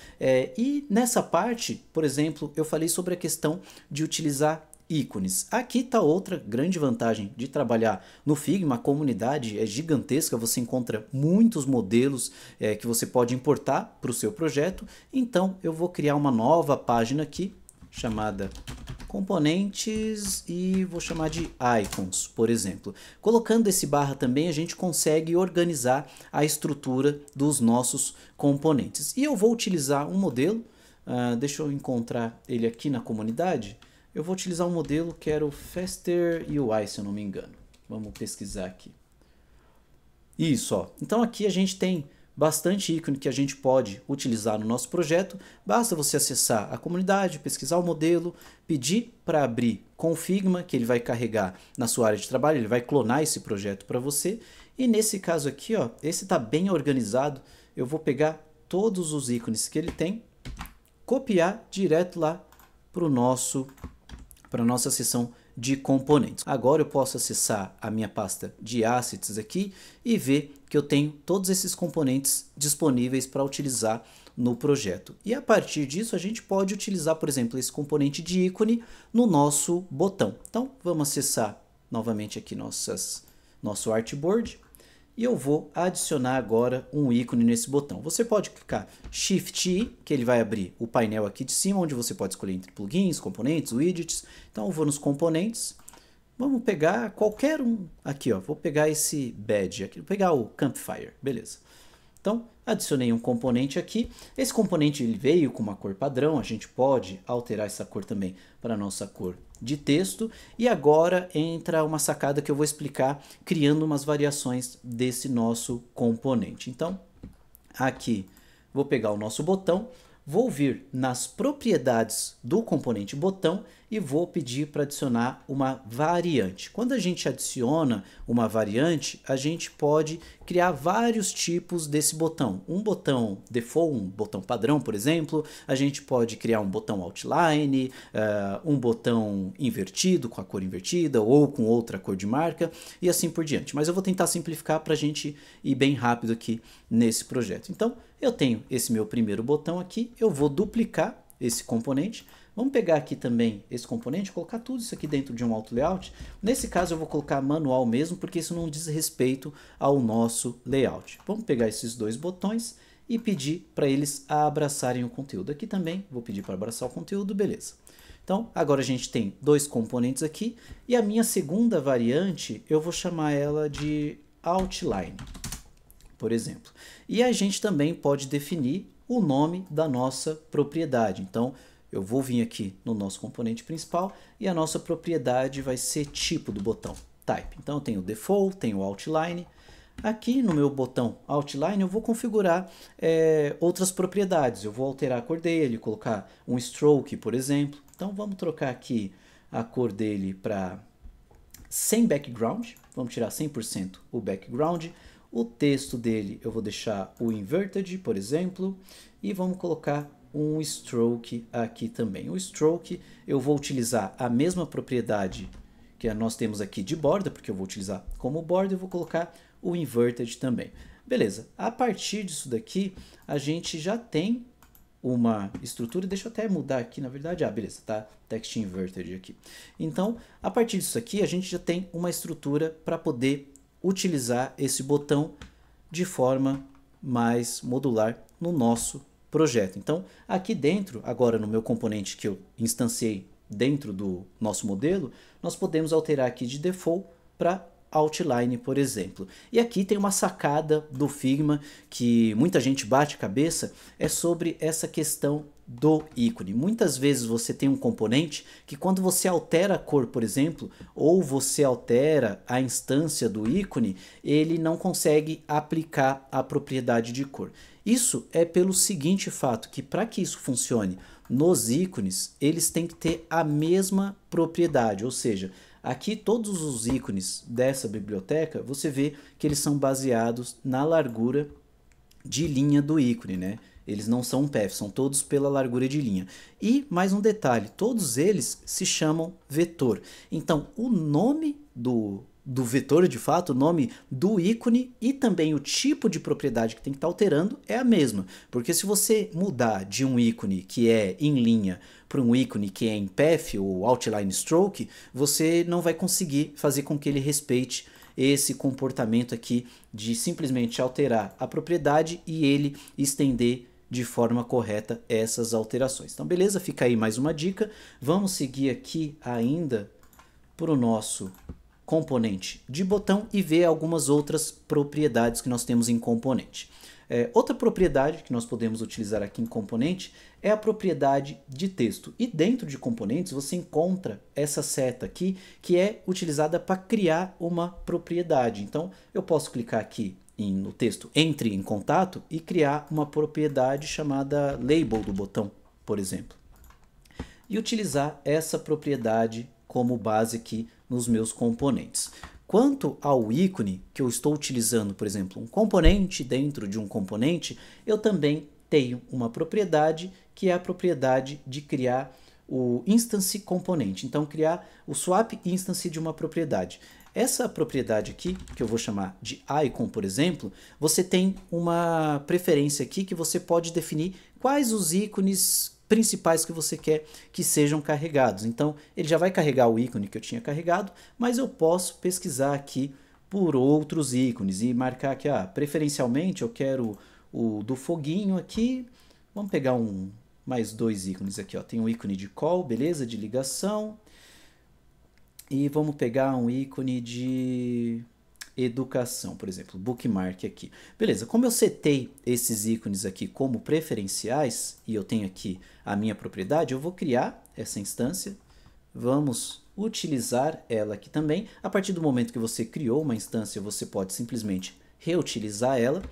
E nessa parte, por exemplo, eu falei sobre a questão de utilizar ícones. Aqui está outra grande vantagem de trabalhar no Figma. A comunidade é gigantesca, você encontra muitos modelos que você pode importar para o seu projeto. Então eu vou criar uma nova página aqui chamada componentes e vou chamar de icons, por exemplo. Colocando esse barra também a gente consegue organizar a estrutura dos nossos componentes. E eu vou utilizar um modelo, deixa eu encontrar ele aqui na comunidade. Eu vou utilizar um modelo que era o Faster UI, se eu não me engano. Vamos pesquisar aqui. Isso, ó. Então aqui a gente tem bastante ícone que a gente pode utilizar no nosso projeto. Basta você acessar a comunidade, pesquisar o modelo, pedir para abrir com o Figma, que ele vai carregar na sua área de trabalho, ele vai clonar esse projeto para você. E nesse caso aqui, ó, esse está bem organizado. Eu vou pegar todos os ícones que ele tem, copiar direto lá para a nossa seção de componentes. Agora eu posso acessar a minha pasta de assets aqui e ver que eu tenho todos esses componentes disponíveis para utilizar no projeto. E a partir disso a gente pode utilizar, por exemplo, esse componente de ícone no nosso botão. Então vamos acessar novamente aqui nosso artboard. E eu vou adicionar agora um ícone nesse botão. Você pode clicar Shift I, que ele vai abrir o painel aqui de cima, onde você pode escolher entre plugins, componentes, widgets. Então eu vou nos componentes. Vamos pegar qualquer um aqui, ó. Vou pegar esse badge aqui, vou pegar o Campfire, beleza. Então adicionei um componente aqui. Esse componente ele veio com uma cor padrão, a gente pode alterar essa cor também para a nossa cor de texto. E agora entra uma sacada que eu vou explicar criando umas variações desse nosso componente. Então aqui vou pegar o nosso botão, vou vir nas propriedades do componente botão e vou pedir para adicionar uma variante. Quando a gente adiciona uma variante, a gente pode criar vários tipos desse botão. Um botão default, um botão padrão, por exemplo. A gente pode criar um botão outline, um botão invertido, com a cor invertida, ou com outra cor de marca, e assim por diante. Mas eu vou tentar simplificar para a gente ir bem rápido aqui nesse projeto. Então, eu tenho esse meu primeiro botão aqui, eu vou duplicar esse componente. Vamos pegar aqui também esse componente, colocar tudo isso aqui dentro de um auto layout. Nesse caso eu vou colocar manual mesmo, porque isso não diz respeito ao nosso layout. Vamos pegar esses dois botões e pedir para eles abraçarem o conteúdo. Aqui também vou pedir para abraçar o conteúdo, beleza. Então agora a gente tem dois componentes aqui e a minha segunda variante eu vou chamar ela de outline, por exemplo. E a gente também pode definir o nome da nossa propriedade. Então eu vou vir aqui no nosso componente principal e a nossa propriedade vai ser tipo do botão, type. Então eu tenho o default, tenho o outline. Aqui no meu botão outline eu vou configurar outras propriedades. Eu vou alterar a cor dele, colocar um stroke, por exemplo. Então vamos trocar aqui a cor dele para sem background. Vamos tirar 100% o background. O texto dele eu vou deixar o inverted, por exemplo. E vamos colocar um stroke aqui também. O stroke eu vou utilizar a mesma propriedade que nós temos aqui de borda, porque eu vou utilizar como borda, eu vou colocar o inverted também. Beleza, a partir disso daqui a gente já tem uma estrutura, deixa eu até mudar aqui, na verdade, beleza, tá? Text inverted aqui. Então, a partir disso aqui a gente já tem uma estrutura para poder utilizar esse botão de forma mais modular no nosso projeto. Então, aqui dentro, agora no meu componente que eu instanciei dentro do nosso modelo, nós podemos alterar aqui de default para outline, por exemplo. E aqui tem uma sacada do Figma que muita gente bate a cabeça, é sobre essa questão do ícone. Muitas vezes você tem um componente que quando você altera a cor, por exemplo, ou você altera a instância do ícone, ele não consegue aplicar a propriedade de cor. Isso é pelo seguinte fato, que para que isso funcione nos ícones, eles têm que ter a mesma propriedade, ou seja, aqui todos os ícones dessa biblioteca, você vê que eles são baseados na largura de linha do ícone, né? Eles não são um path, são todos pela largura de linha. E mais um detalhe, todos eles se chamam vetor. Então, o nome do vetor, de fato, o nome do ícone e também o tipo de propriedade que tem que estar alterando é a mesma. Porque se você mudar de um ícone que é em linha para um ícone que é em path ou outline stroke, você não vai conseguir fazer com que ele respeite esse comportamento aqui de simplesmente alterar a propriedade e ele estender de forma correta essas alterações. Então, beleza? Fica aí mais uma dica. Vamos seguir aqui ainda para o nosso componente de botão e ver algumas outras propriedades que nós temos em componente. Outra propriedade que nós podemos utilizar aqui em componente é a propriedade de texto. E dentro de componentes você encontra essa seta aqui que é utilizada para criar uma propriedade. Então eu posso clicar aqui no texto entre em contato e criar uma propriedade chamada label do botão, por exemplo. E utilizar essa propriedade como base aqui nos meus componentes. Quanto ao ícone que eu estou utilizando, por exemplo, um componente dentro de um componente, eu também tenho uma propriedade que é a propriedade de criar o instance componente. Então, criar o swap instance de uma propriedade. Essa propriedade aqui, que eu vou chamar de icon, por exemplo, você tem uma preferência aqui que você pode definir quais os ícones principais que você quer que sejam carregados. Então, ele já vai carregar o ícone que eu tinha carregado, mas eu posso pesquisar aqui por outros ícones e marcar que, preferencialmente, eu quero o do foguinho aqui. Vamos pegar mais dois ícones aqui, ó. Tem um ícone de call, beleza? De ligação. E vamos pegar um ícone de educação, por exemplo, bookmark aqui. Beleza, como eu setei esses ícones aqui como preferenciais e eu tenho aqui a minha propriedade, eu vou criar essa instância. Vamos utilizar ela aqui também. A partir do momento que você criou uma instância, você pode simplesmente reutilizar ela.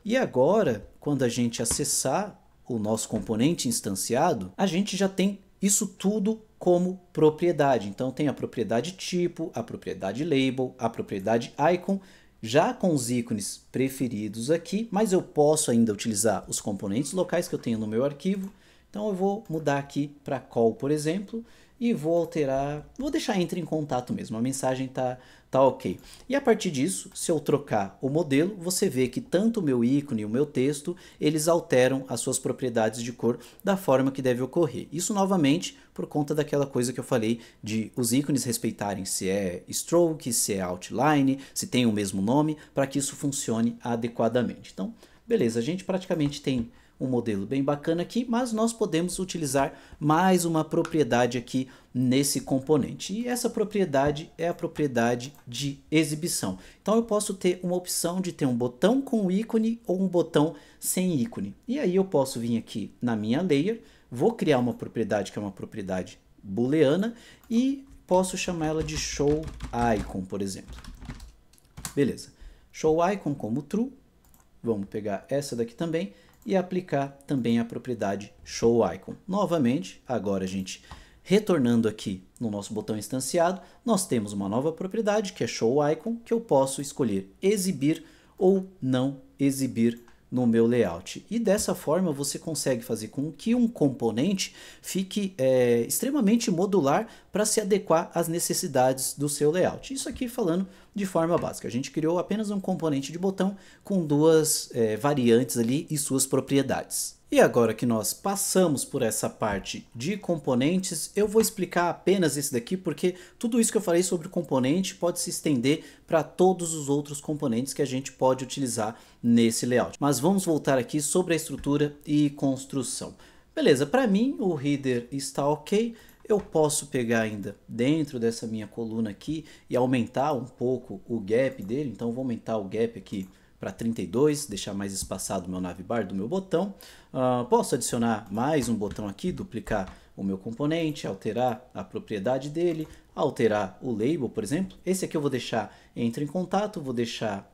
E agora, quando a gente acessar o nosso componente instanciado, a gente já tem isso tudo como propriedade. Então tem a propriedade tipo, a propriedade label, a propriedade icon, já com os ícones preferidos aqui, mas eu posso ainda utilizar os componentes locais que eu tenho no meu arquivo. Então eu vou mudar aqui para call, por exemplo, e vou alterar, vou deixar entre em contato mesmo, a mensagem tá ok. E a partir disso, se eu trocar o modelo, você vê que tanto o meu ícone e o meu texto, eles alteram as suas propriedades de cor da forma que deve ocorrer. Isso novamente por conta daquela coisa que eu falei de os ícones respeitarem se é stroke, se é outline, se tem o mesmo nome, para que isso funcione adequadamente. Então, beleza, a gente praticamente tem um modelo bem bacana aqui, mas nós podemos utilizar mais uma propriedade aqui nesse componente. E essa propriedade é a propriedade de exibição. Então eu posso ter uma opção de ter um botão com ícone ou um botão sem ícone. E aí eu posso vir aqui na minha layer, vou criar uma propriedade que é uma propriedade booleana e posso chamar ela de show icon, por exemplo. Beleza. Show icon como true. Vamos pegar essa daqui também e aplicar também a propriedade showIcon. Novamente, agora a gente retornando aqui no nosso botão instanciado, nós temos uma nova propriedade que é showIcon, que eu posso escolher exibir ou não exibir no meu layout. E dessa forma você consegue fazer com que um componente fique extremamente modular para se adequar às necessidades do seu layout. Isso aqui falando de forma básica. A gente criou apenas um componente de botão com duas variantes ali e suas propriedades. E agora que nós passamos por essa parte de componentes, eu vou explicar apenas esse daqui, porque tudo isso que eu falei sobre componente pode se estender para todos os outros componentes que a gente pode utilizar nesse layout. Mas vamos voltar aqui sobre a estrutura e construção. Beleza, para mim o header está ok. Eu posso pegar ainda dentro dessa minha coluna aqui e aumentar um pouco o gap dele. Então vou aumentar o gap aqui para 32, deixar mais espaçado o meu navbar do meu botão. Posso adicionar mais um botão aqui, duplicar o meu componente, alterar a propriedade dele, alterar o label, por exemplo. Esse aqui eu vou deixar entre em contato, vou deixar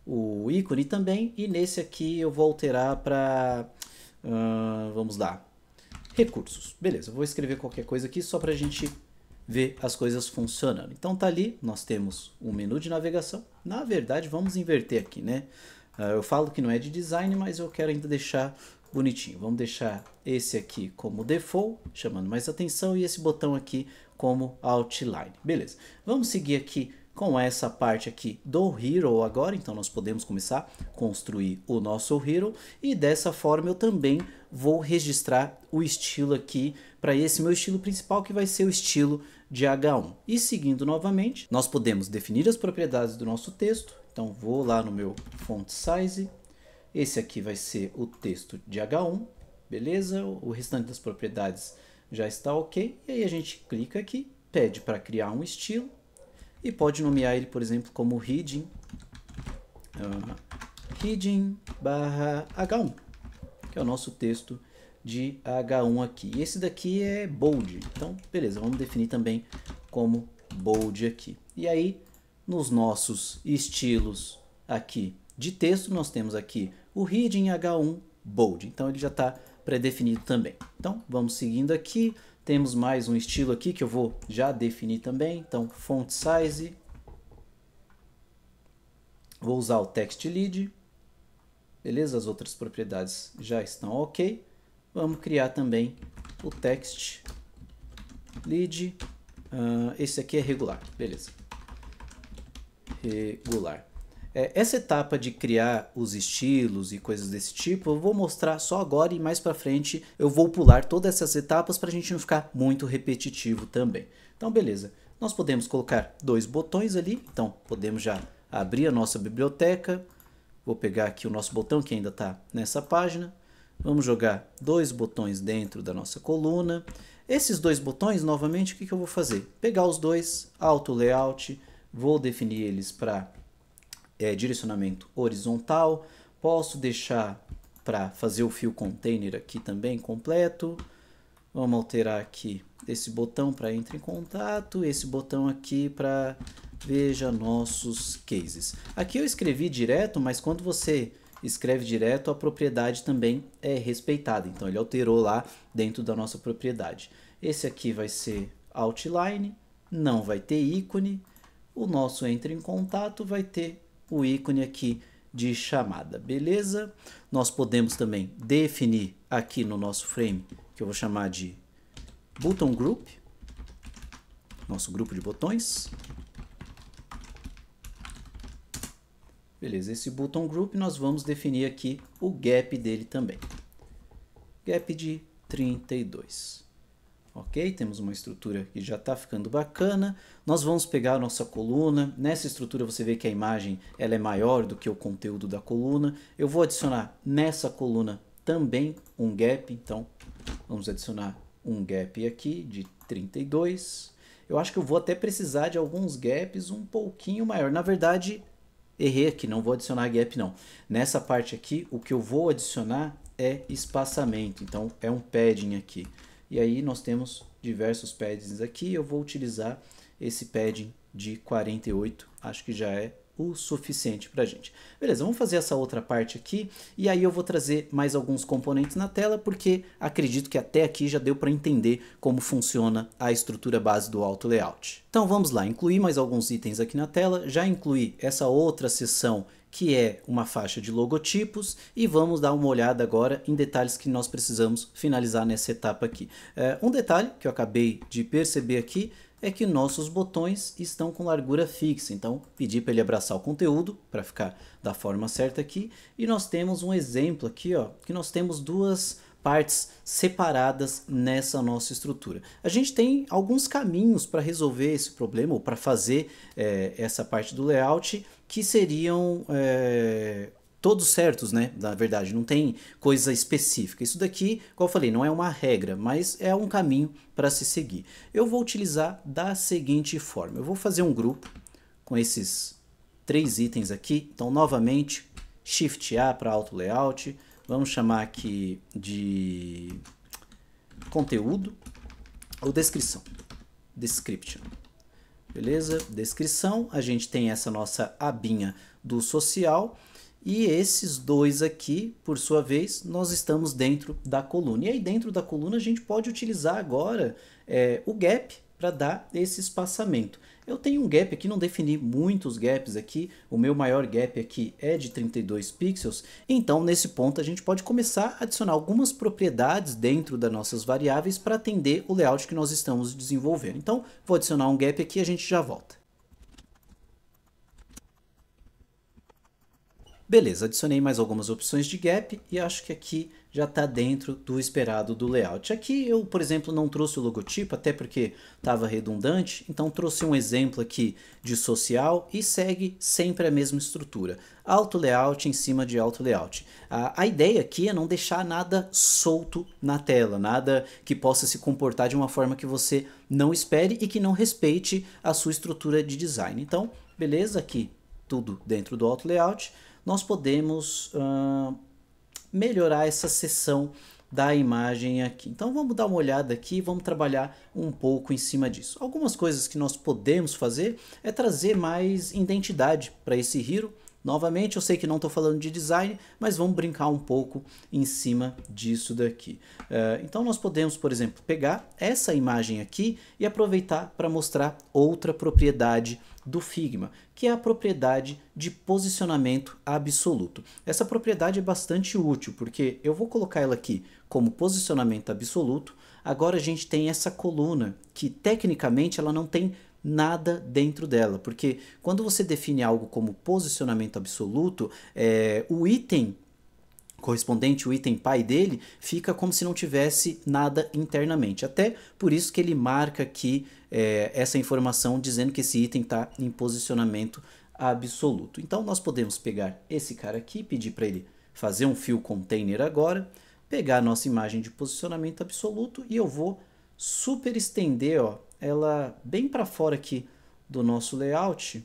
o ícone também, e nesse aqui eu vou alterar para, vamos lá, recursos. Beleza, eu vou escrever qualquer coisa aqui só para a gente ver as coisas funcionando. Então tá ali, nós temos um menu de navegação. Na verdade, vamos inverter aqui, né? Eu falo que não é de design, mas eu quero ainda deixar bonitinho. Vamos deixar esse aqui como default, chamando mais atenção, e esse botão aqui como outline. Beleza, vamos seguir aqui com essa parte aqui do Hero agora. Então nós podemos começar a construir o nosso Hero, e dessa forma eu também vou registrar o estilo aqui para esse meu estilo principal, que vai ser o estilo de H1. E seguindo novamente, nós podemos definir as propriedades do nosso texto. Então vou lá no meu font size, esse aqui vai ser o texto de H1, beleza? O restante das propriedades já está ok, e aí a gente clica aqui, pede para criar um estilo, e pode nomear ele, por exemplo, como heading, H1, que é o nosso texto de H1 aqui. E esse daqui é bold, então beleza, vamos definir também como bold aqui. E aí, nos nossos estilos aqui de texto, nós temos aqui o heading H1 bold, então ele já está pré-definido também. Então vamos seguindo aqui, temos mais um estilo aqui que eu vou já definir também. Então font size, vou usar o text lead, beleza? As outras propriedades já estão ok. Vamos criar também o text lead, esse aqui é regular, beleza? Regular. Essa etapa de criar os estilos e coisas desse tipo eu vou mostrar só agora, e mais para frente eu vou pular todas essas etapas para a gente não ficar muito repetitivo também. Então beleza, nós podemos colocar dois botões ali, então podemos já abrir a nossa biblioteca. Vou pegar aqui o nosso botão que ainda está nessa página, vamos jogar dois botões dentro da nossa coluna. Esses dois botões, novamente, o que eu vou fazer? Pegar os dois, Auto Layout, vou definir eles para direcionamento horizontal, posso deixar para fazer o fio container aqui também completo. Vamos alterar aqui esse botão para entrar em contato, esse botão aqui para veja nossos cases. Aqui eu escrevi direto, mas quando você escreve direto, a propriedade também é respeitada, então ele alterou lá dentro da nossa propriedade. Esse aqui vai ser outline, não vai ter ícone, o nosso entra em contato vai ter o ícone aqui de chamada, beleza? Nós podemos também definir aqui no nosso frame, que eu vou chamar de button group, nosso grupo de botões. Beleza, esse button group nós vamos definir aqui o gap dele também. Gap de 32. Ok, temos uma estrutura que já está ficando bacana. Nós vamos pegar a nossa coluna. Nessa estrutura você vê que a imagem ela é maior do que o conteúdo da coluna. Eu vou adicionar nessa coluna também um gap. Então vamos adicionar um gap aqui de 32. Eu acho que eu vou até precisar de alguns gaps um pouquinho maior. Na verdade, errei aqui, não vou adicionar gap não. Nessa parte aqui, o que eu vou adicionar é espaçamento. Então é um padding aqui. E aí nós temos diversos paddings aqui, eu vou utilizar esse padding de 48, acho que já é o suficiente para a gente. Beleza, vamos fazer essa outra parte aqui, e aí eu vou trazer mais alguns componentes na tela, porque acredito que até aqui já deu para entender como funciona a estrutura base do Auto Layout. Então vamos lá, incluir mais alguns itens aqui na tela, já incluí essa outra seção que é uma faixa de logotipos, e vamos dar uma olhada agora em detalhes que nós precisamos finalizar nessa etapa aqui. Um detalhe que eu acabei de perceber aqui é que nossos botões estão com largura fixa, então pedi para ele abraçar o conteúdo para ficar da forma certa aqui, e nós temos um exemplo aqui, ó, que nós temos duas partes separadas nessa nossa estrutura. A gente tem alguns caminhos para resolver esse problema, ou para fazer essa parte do layout, que seriam todos certos, né? Na verdade, não tem coisa específica. Isso daqui, como eu falei, não é uma regra, mas é um caminho para se seguir. Eu vou utilizar da seguinte forma. Eu vou fazer um grupo com esses 3 itens aqui. Então, novamente, Shift A para Auto Layout. Vamos chamar aqui de conteúdo ou descrição. Description. Beleza? Descrição. A gente tem essa nossa abinha do social. E esses 2 aqui, por sua vez, nós estamos dentro da coluna. E aí dentro da coluna a gente pode utilizar agora o gap para dar esse espaçamento. Eu tenho um gap aqui, não defini muitos gaps aqui, o meu maior gap aqui é de 32 pixels, então nesse ponto a gente pode começar a adicionar algumas propriedades dentro das nossas variáveis para atender o layout que nós estamos desenvolvendo. Então vou adicionar um gap aqui e a gente já volta. Beleza, adicionei mais algumas opções de gap e acho que aqui já está dentro do esperado do layout. Aqui eu, por exemplo, não trouxe o logotipo, até porque estava redundante, então trouxe um exemplo aqui de social e segue sempre a mesma estrutura. Auto layout em cima de auto layout. A ideia aqui é não deixar nada solto na tela, nada que possa se comportar de uma forma que você não espere e que não respeite a sua estrutura de design. Então, beleza, aqui tudo dentro do auto layout. Nós podemos melhorar essa seção da imagem aqui. Então vamos dar uma olhada aqui e vamos trabalhar um pouco em cima disso. Algumas coisas que nós podemos fazer é trazer mais identidade para esse hero. Novamente, eu sei que não estou falando de design, mas vamos brincar um pouco em cima disso daqui. Então nós podemos, por exemplo, pegar essa imagem aqui e aproveitar para mostrar outra propriedade do Figma, que é a propriedade de posicionamento absoluto. Essa propriedade é bastante útil, porque eu vou colocar ela aqui como posicionamento absoluto. Agora a gente tem essa coluna, que tecnicamente ela não tem nada dentro dela, porque quando você define algo como posicionamento absoluto, o item correspondente, o item pai dele, fica como se não tivesse nada internamente. Até por isso que ele marca aqui essa informação dizendo que esse item está em posicionamento absoluto. Então nós podemos pegar esse cara aqui, pedir para ele fazer um fill container agora, pegar a nossa imagem de posicionamento absoluto e eu vou super estender, ó, ela bem para fora aqui do nosso layout.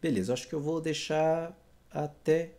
Beleza, acho que eu vou deixar até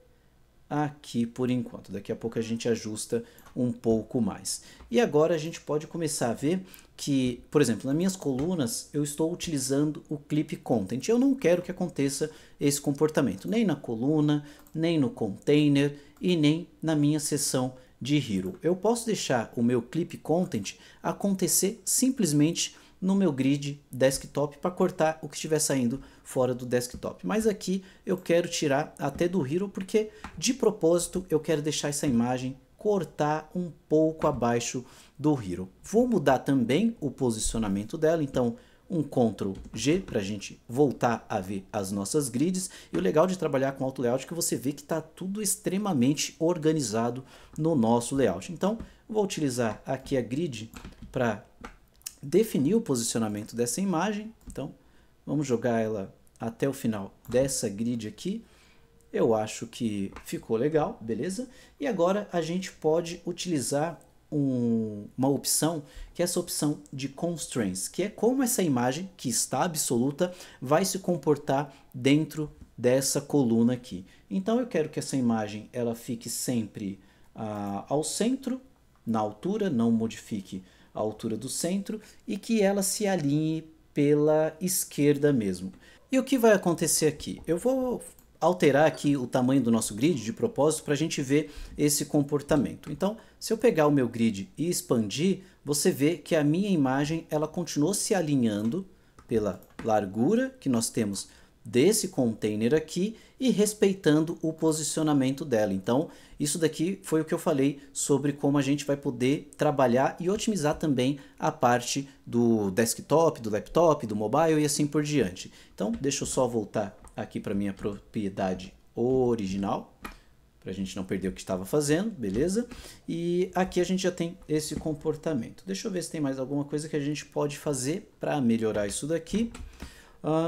aqui por enquanto. Daqui a pouco a gente ajusta um pouco mais. E agora a gente pode começar a ver que, por exemplo, nas minhas colunas eu estou utilizando o Clip Content. Eu não quero que aconteça esse comportamento, nem na coluna, nem no container e nem na minha seção de hero. Eu posso deixar o meu Clip Content acontecer simplesmente no meu grid desktop para cortar o que estiver saindo fora do desktop. Mas aqui eu quero tirar até do hero porque de propósito eu quero deixar essa imagem cortar um pouco abaixo do hero. Vou mudar também o posicionamento dela, então um Ctrl G para a gente voltar a ver as nossas grids. E o legal de trabalhar com auto layout é que você vê que está tudo extremamente organizado no nosso layout. Então vou utilizar aqui a grid para definir o posicionamento dessa imagem. Então vamos jogar ela até o final dessa grid aqui. Eu acho que ficou legal, beleza? E agora a gente pode utilizar uma opção, que é essa opção de constraints, que é como essa imagem, que está absoluta, vai se comportar dentro dessa coluna aqui. Então eu quero que essa imagem ela fique sempre ao centro, na altura, não modifique a altura do centro, e que ela se alinhe pela esquerda mesmo. E o que vai acontecer aqui? Eu vou alterar aqui o tamanho do nosso grid de propósito para a gente ver esse comportamento. Então, se eu pegar o meu grid e expandir, você vê que a minha imagem ela continuou se alinhando pela largura que nós temos desse container aqui e respeitando o posicionamento dela. Então, isso daqui foi o que eu falei sobre como a gente vai poder trabalhar e otimizar também a parte do desktop, do laptop, do mobile e assim por diante. Então, deixa eu só voltar aqui para minha propriedade original, para a gente não perder o que estava fazendo, beleza? E aqui a gente já tem esse comportamento. Deixa eu ver se tem mais alguma coisa que a gente pode fazer para melhorar isso daqui.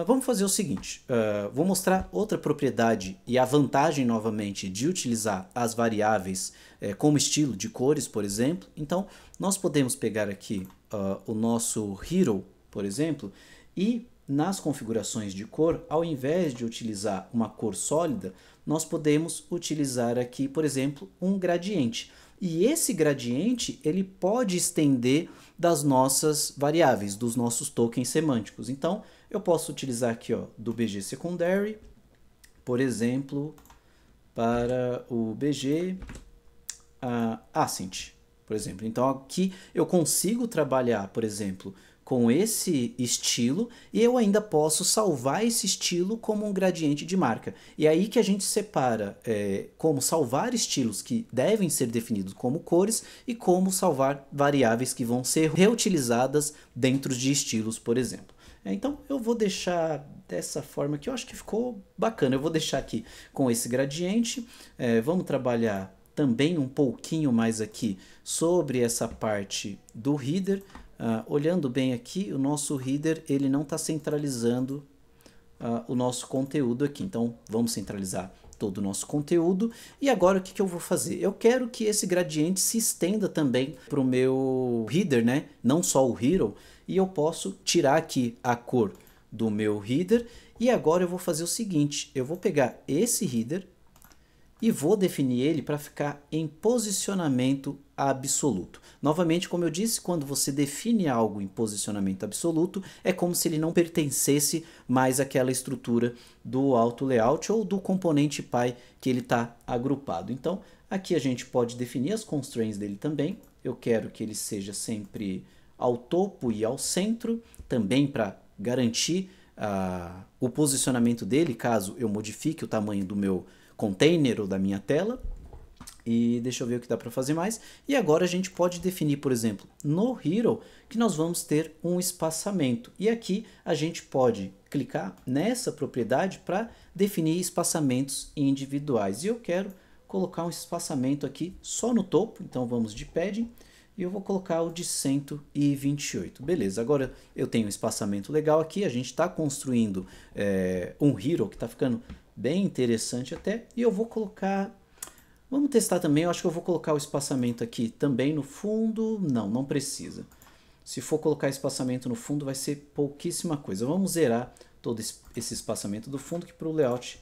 Vamos fazer o seguinte, vou mostrar outra propriedade e a vantagem novamente de utilizar as variáveis como estilo de cores, por exemplo. Então, nós podemos pegar aqui o nosso Hero, por exemplo, e nas configurações de cor, ao invés de utilizar uma cor sólida, nós podemos utilizar aqui, por exemplo, um gradiente. E esse gradiente ele pode estender das nossas variáveis, dos nossos tokens semânticos. Então, eu posso utilizar aqui do BG Secondary, por exemplo, para o BG Ascent, por exemplo. Então, aqui eu consigo trabalhar, por exemplo, com esse estilo e eu ainda posso salvar esse estilo como um gradiente de marca. E é aí que a gente separa como salvar estilos que devem ser definidos como cores e como salvar variáveis que vão ser reutilizadas dentro de estilos, por exemplo. Então eu vou deixar dessa forma que eu acho que ficou bacana. Eu vou deixar aqui com esse gradiente. Vamos trabalhar também um pouquinho mais aqui sobre essa parte do header. Olhando bem aqui, o nosso header ele não está centralizando o nosso conteúdo aqui. Então, vamos centralizar todo o nosso conteúdo. E agora o que eu vou fazer? Eu quero que esse gradiente se estenda também para o meu header, né? Não só o hero. E eu posso tirar aqui a cor do meu header. E agora eu vou fazer o seguinte. Eu vou pegar esse header e vou definir ele para ficar em posicionamento absoluto. Novamente, como eu disse, quando você define algo em posicionamento absoluto, é como se ele não pertencesse mais àquela estrutura do auto layout ou do componente pai que ele está agrupado. Então, aqui a gente pode definir as constraints dele também. Eu quero que ele seja sempre ao topo e ao centro, também para garantir o posicionamento dele, caso eu modifique o tamanho do meu container ou da minha tela. E deixa eu ver o que dá para fazer mais. E agora a gente pode definir, por exemplo, no Hero, que nós vamos ter um espaçamento. E aqui a gente pode clicar nessa propriedade para definir espaçamentos individuais. E eu quero colocar um espaçamento aqui só no topo. Então vamos de padding e eu vou colocar o de 128. Beleza, agora eu tenho um espaçamento legal aqui. A gente está construindo um Hero que está ficando bem interessante até. E eu vou colocar... Vamos testar também, eu acho que eu vou colocar o espaçamento aqui também no fundo. Não precisa. Se for colocar espaçamento no fundo vai ser pouquíssima coisa. Vamos zerar todo esse espaçamento do fundo que para o layout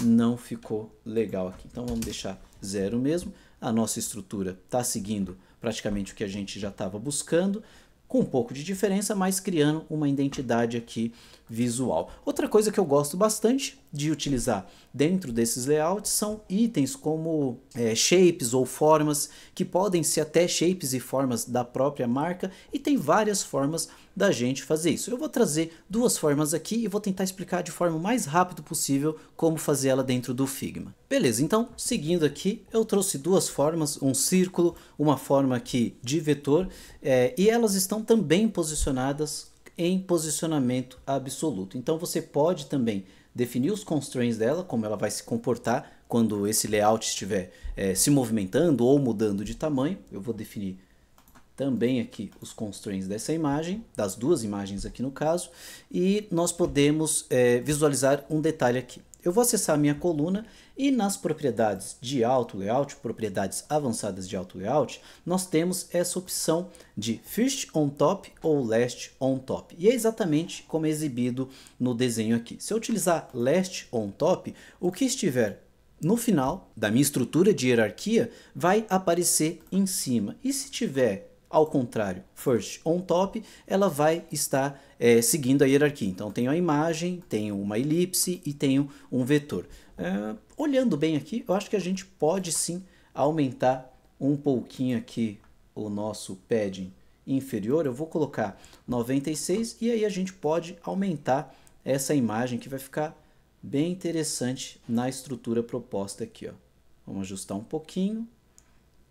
não ficou legal aqui. Então vamos deixar 0 mesmo. A nossa estrutura está seguindo praticamente o que a gente já estava buscando, com um pouco de diferença, mas criando uma identidade aqui visual. Outra coisa que eu gosto bastante de utilizar dentro desses layouts são itens como shapes ou formas, que podem ser até shapes e formas da própria marca, e tem várias formas da gente fazer isso. Eu vou trazer duas formas aqui e vou tentar explicar de forma mais rápida possível como fazer ela dentro do Figma. Beleza, então seguindo aqui, eu trouxe duas formas, um círculo, uma forma aqui de vetor, e elas estão também posicionadas em posicionamento absoluto. Então você pode também definir os constraints dela, como ela vai se comportar quando esse layout estiver se movimentando ou mudando de tamanho. Eu vou definir também aqui os constraints dessa imagem, das duas imagens aqui no caso, e nós podemos visualizar um detalhe aqui. Eu vou acessar a minha coluna e nas propriedades de Auto Layout, propriedades avançadas de Auto Layout, nós temos essa opção de First on Top ou Last on Top. E é exatamente como é exibido no desenho aqui. Se eu utilizar Last on Top, o que estiver no final da minha estrutura de hierarquia vai aparecer em cima. E se tiver ao contrário, First on Top, ela vai estar seguindo a hierarquia. Então, tenho a imagem, tenho uma elipse e tenho um vetor. Olhando bem aqui, eu acho que a gente pode sim aumentar um pouquinho aqui o nosso padding inferior. Eu vou colocar 96 e aí a gente pode aumentar essa imagem que vai ficar bem interessante na estrutura proposta aqui. Vamos ajustar um pouquinho.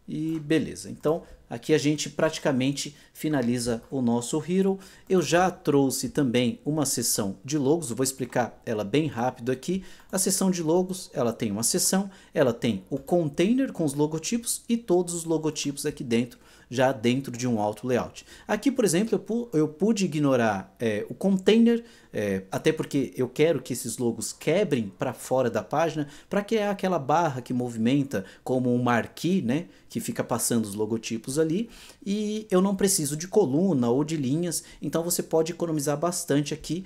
E beleza, então aqui a gente praticamente finaliza o nosso Hero. Eu já trouxe também uma seção de logos, eu vou explicar ela bem rápido aqui. A seção de logos, ela tem uma seção, ela tem o container com os logotipos e todos os logotipos aqui dentro já dentro de um auto layout. Aqui, por exemplo, eu pude ignorar o container, até porque eu quero que esses logos quebrem para fora da página, para criar aquela barra que movimenta como um marquee, né, que fica passando os logotipos ali, e eu não preciso de coluna ou de linhas, então você pode economizar bastante aqui,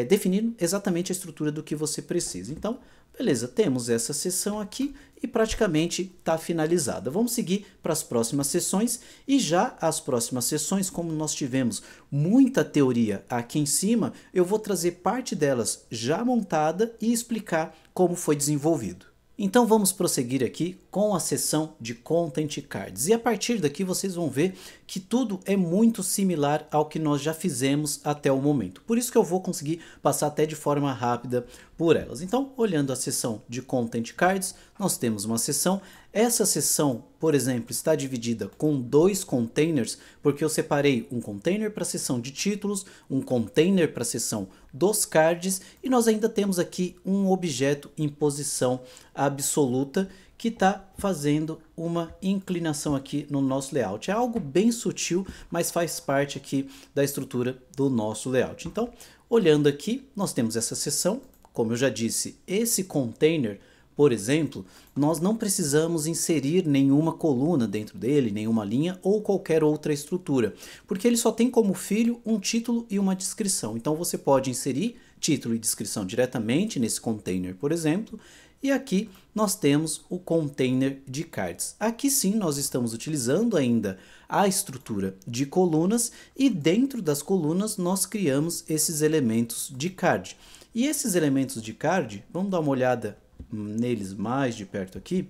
definindo exatamente a estrutura do que você precisa. Então, beleza, temos essa seção aqui e praticamente está finalizada. Vamos seguir para as próximas sessões, e já as próximas sessões, como nós tivemos muita teoria aqui em cima, eu vou trazer parte delas já montada e explicar como foi desenvolvido. Então vamos prosseguir aqui com a seção de Content Cards, e a partir daqui vocês vão ver que tudo é muito similar ao que nós já fizemos até o momento. Por isso que eu vou conseguir passar até de forma rápida por elas. Então, olhando a seção de Content Cards, nós temos uma seção. Essa seção, por exemplo, está dividida com 2 containers, porque eu separei um container para a seção de títulos, um container para a seção dos cards, e nós ainda temos aqui um objeto em posição absoluta que está fazendo uma inclinação aqui no nosso layout. É algo bem sutil, mas faz parte aqui da estrutura do nosso layout. Então, olhando aqui, nós temos essa seção. Como eu já disse, esse container, por exemplo, nós não precisamos inserir nenhuma coluna dentro dele, nenhuma linha ou qualquer outra estrutura, porque ele só tem como filho um título e uma descrição. Então você pode inserir título e descrição diretamente nesse container, por exemplo, e aqui nós temos o container de cards. Aqui sim nós estamos utilizando ainda a estrutura de colunas, e dentro das colunas nós criamos esses elementos de card. E esses elementos de card, vamos dar uma olhada neles mais de perto aqui,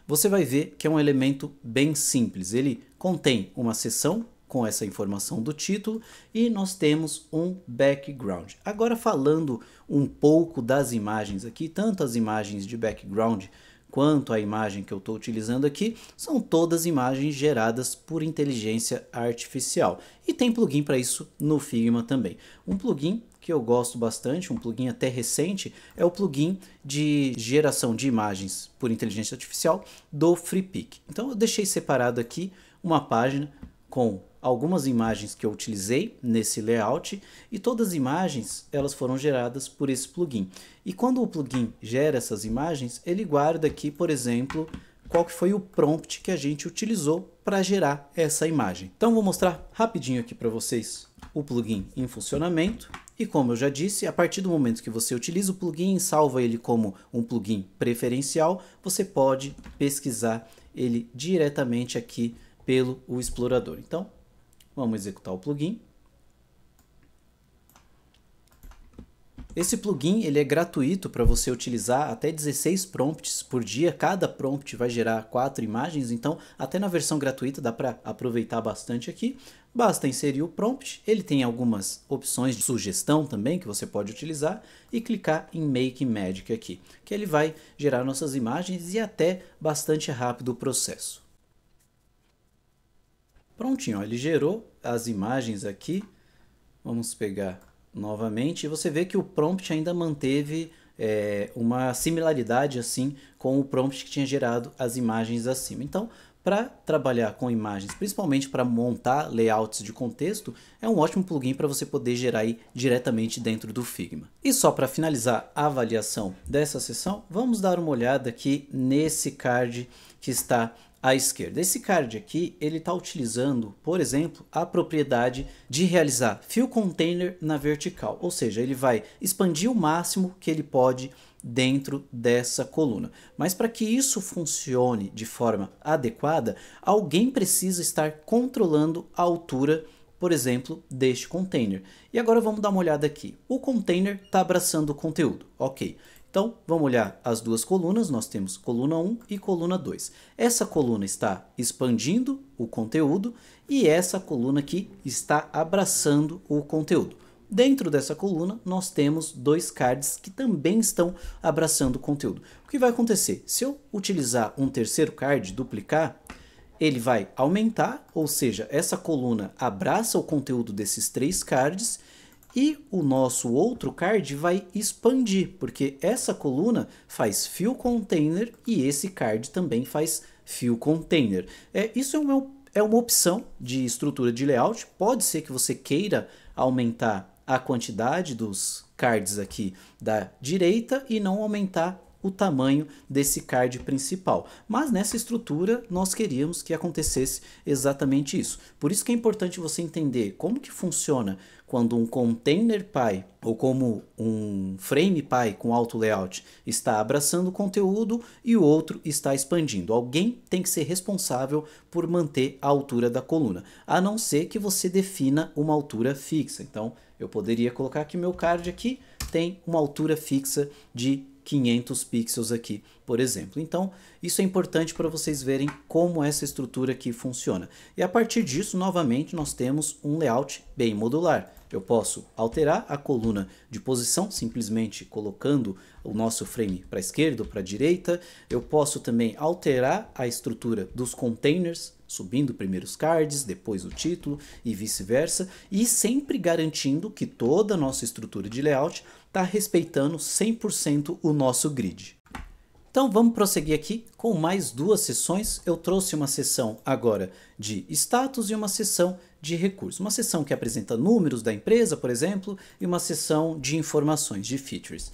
você vai ver que é um elemento bem simples. Ele contém uma seção com essa informação do título e nós temos um background. Agora, falando um pouco das imagens aqui, tanto as imagens de background quanto a imagem que eu estou utilizando aqui, são todas imagens geradas por inteligência artificial. E tem plugin para isso no Figma também. Um plugin que eu gosto bastante, um plugin até recente, é o plugin de geração de imagens por inteligência artificial do Freepik. Então eu deixei separado aqui uma página com algumas imagens que eu utilizei nesse layout, e todas as imagens elas foram geradas por esse plugin. E quando o plugin gera essas imagens, ele guarda aqui, por exemplo, qual que foi o prompt que a gente utilizou para gerar essa imagem. Então vou mostrar rapidinho aqui para vocês o plugin em funcionamento. E como eu já disse, a partir do momento que você utiliza o plugin e salva ele como um plugin preferencial, você pode pesquisar ele diretamente aqui pelo explorador. Então, vamos executar o plugin. Esse plugin ele é gratuito para você utilizar até 16 prompts por dia. Cada prompt vai gerar 4 imagens, então até na versão gratuita dá para aproveitar bastante aqui. Basta inserir o prompt, ele tem algumas opções de sugestão também que você pode utilizar, e clicar em Make Magic aqui, que ele vai gerar nossas imagens, e até bastante rápido o processo. Prontinho, ó, ele gerou as imagens aqui. Vamos pegar novamente e você vê que o prompt ainda manteve uma similaridade assim com o prompt que tinha gerado as imagens acima. Então, para trabalhar com imagens, principalmente para montar layouts de contexto, é um ótimo plugin para você poder gerar aí diretamente dentro do Figma. E só para finalizar a avaliação dessa sessão, vamos dar uma olhada aqui nesse card que está à esquerda. Esse card aqui, ele está utilizando, por exemplo, a propriedade de realizar fill container na vertical, ou seja, ele vai expandir o máximo que ele pode dentro dessa coluna. Mas para que isso funcione de forma adequada, alguém precisa estar controlando a altura, por exemplo, deste container. E agora vamos dar uma olhada aqui. O container está abraçando o conteúdo, ok. Então, vamos olhar as duas colunas, nós temos coluna 1 e coluna 2. Essa coluna está expandindo o conteúdo e essa coluna aqui está abraçando o conteúdo. Dentro dessa coluna, nós temos 2 cards que também estão abraçando o conteúdo. O que vai acontecer? Se eu utilizar um terceiro card, duplicar, ele vai aumentar, ou seja, essa coluna abraça o conteúdo desses 3 cards, e o nosso outro card vai expandir, porque essa coluna faz fill container e esse card também faz fill container. Isso é uma opção de estrutura de layout. Pode ser que você queira aumentar a quantidade dos cards aqui da direita e não aumentar o tamanho desse card principal. Mas nessa estrutura nós queríamos que acontecesse exatamente isso. Por isso que é importante você entender como que funciona quando um container py ou como um frame py com auto layout está abraçando o conteúdo e o outro está expandindo. Alguém tem que ser responsável por manter a altura da coluna, a não ser que você defina uma altura fixa. Então eu poderia colocar que meu card aqui tem uma altura fixa de 500 pixels aqui, por exemplo. Então, isso é importante para vocês verem como essa estrutura aqui funciona. E a partir disso, novamente, nós temos um layout bem modular. Eu posso alterar a coluna de posição, simplesmente colocando o nosso frame para a esquerda ou para a direita. Eu posso também alterar a estrutura dos containers, subindo primeiro os cards, depois o título e vice-versa, e sempre garantindo que toda a nossa estrutura de layout está respeitando 100% o nosso grid. Então vamos prosseguir aqui com mais duas seções. Eu trouxe uma seção agora de status e uma seção de recursos. Uma seção que apresenta números da empresa, por exemplo, e uma seção de informações, de features.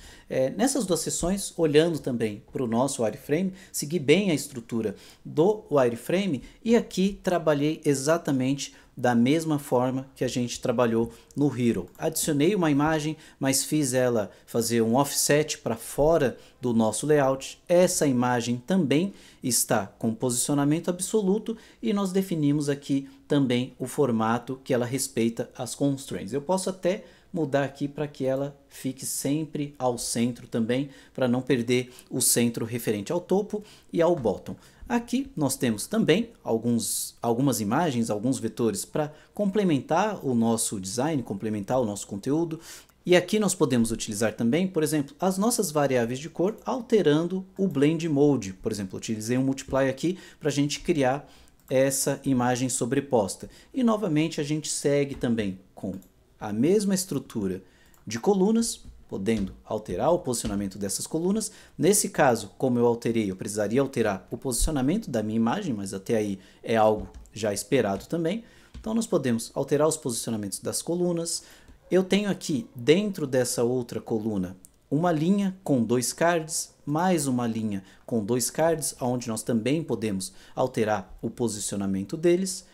Nessas duas seções, olhando também para o nosso wireframe, segui bem a estrutura do wireframe e aqui trabalhei exatamente da mesma forma que a gente trabalhou no Hero. Adicionei uma imagem, mas fiz ela fazer um offset para fora do nosso layout. Essa imagem também está com posicionamento absoluto e nós definimos aqui também o formato que ela respeita as constraints. Eu posso até mudar aqui para que ela fique sempre ao centro também, para não perder o centro referente ao topo e ao bottom. Aqui nós temos também algumas imagens, alguns vetores para complementar o nosso design, complementar o nosso conteúdo. E aqui nós podemos utilizar também, por exemplo, as nossas variáveis de cor alterando o Blend Mode. Por exemplo, eu utilizei um Multiply aqui para a gente criar essa imagem sobreposta. E novamente a gente segue também com a mesma estrutura de colunas, podendo alterar o posicionamento dessas colunas. Nesse caso, como eu alterei, eu precisaria alterar o posicionamento da minha imagem, mas até aí é algo já esperado também. Então nós podemos alterar os posicionamentos das colunas. Eu tenho aqui dentro dessa outra coluna uma linha com 2 cards, mais uma linha com 2 cards, onde nós também podemos alterar o posicionamento deles.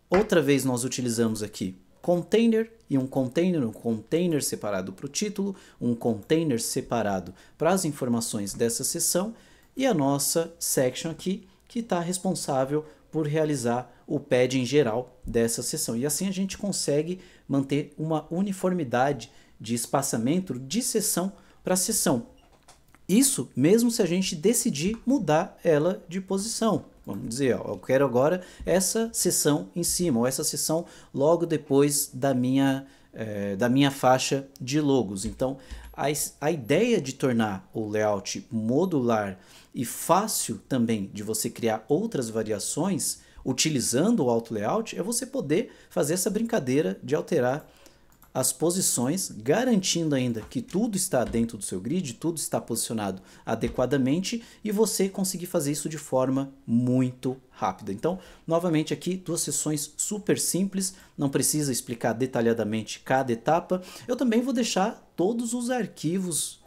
Outra vez nós utilizamos aqui container e um container separado para o título, um container separado para as informações dessa seção e a nossa section aqui que está responsável por realizar o padding geral dessa seção. E assim a gente consegue manter uma uniformidade de espaçamento de seção para seção. Isso mesmo se a gente decidir mudar ela de posição. Vamos dizer, ó, eu quero agora essa seção em cima, ou essa seção logo depois da minha faixa de logos. Então, a ideia de tornar o layout modular e fácil também de você criar outras variações utilizando o auto layout é você poder fazer essa brincadeira de alterar as posições, garantindo ainda que tudo está dentro do seu grid, tudo está posicionado adequadamente e você conseguir fazer isso de forma muito rápida. Então, novamente aqui, duas sessões super simples, não precisa explicar detalhadamente cada etapa. Eu também vou deixar todos os arquivos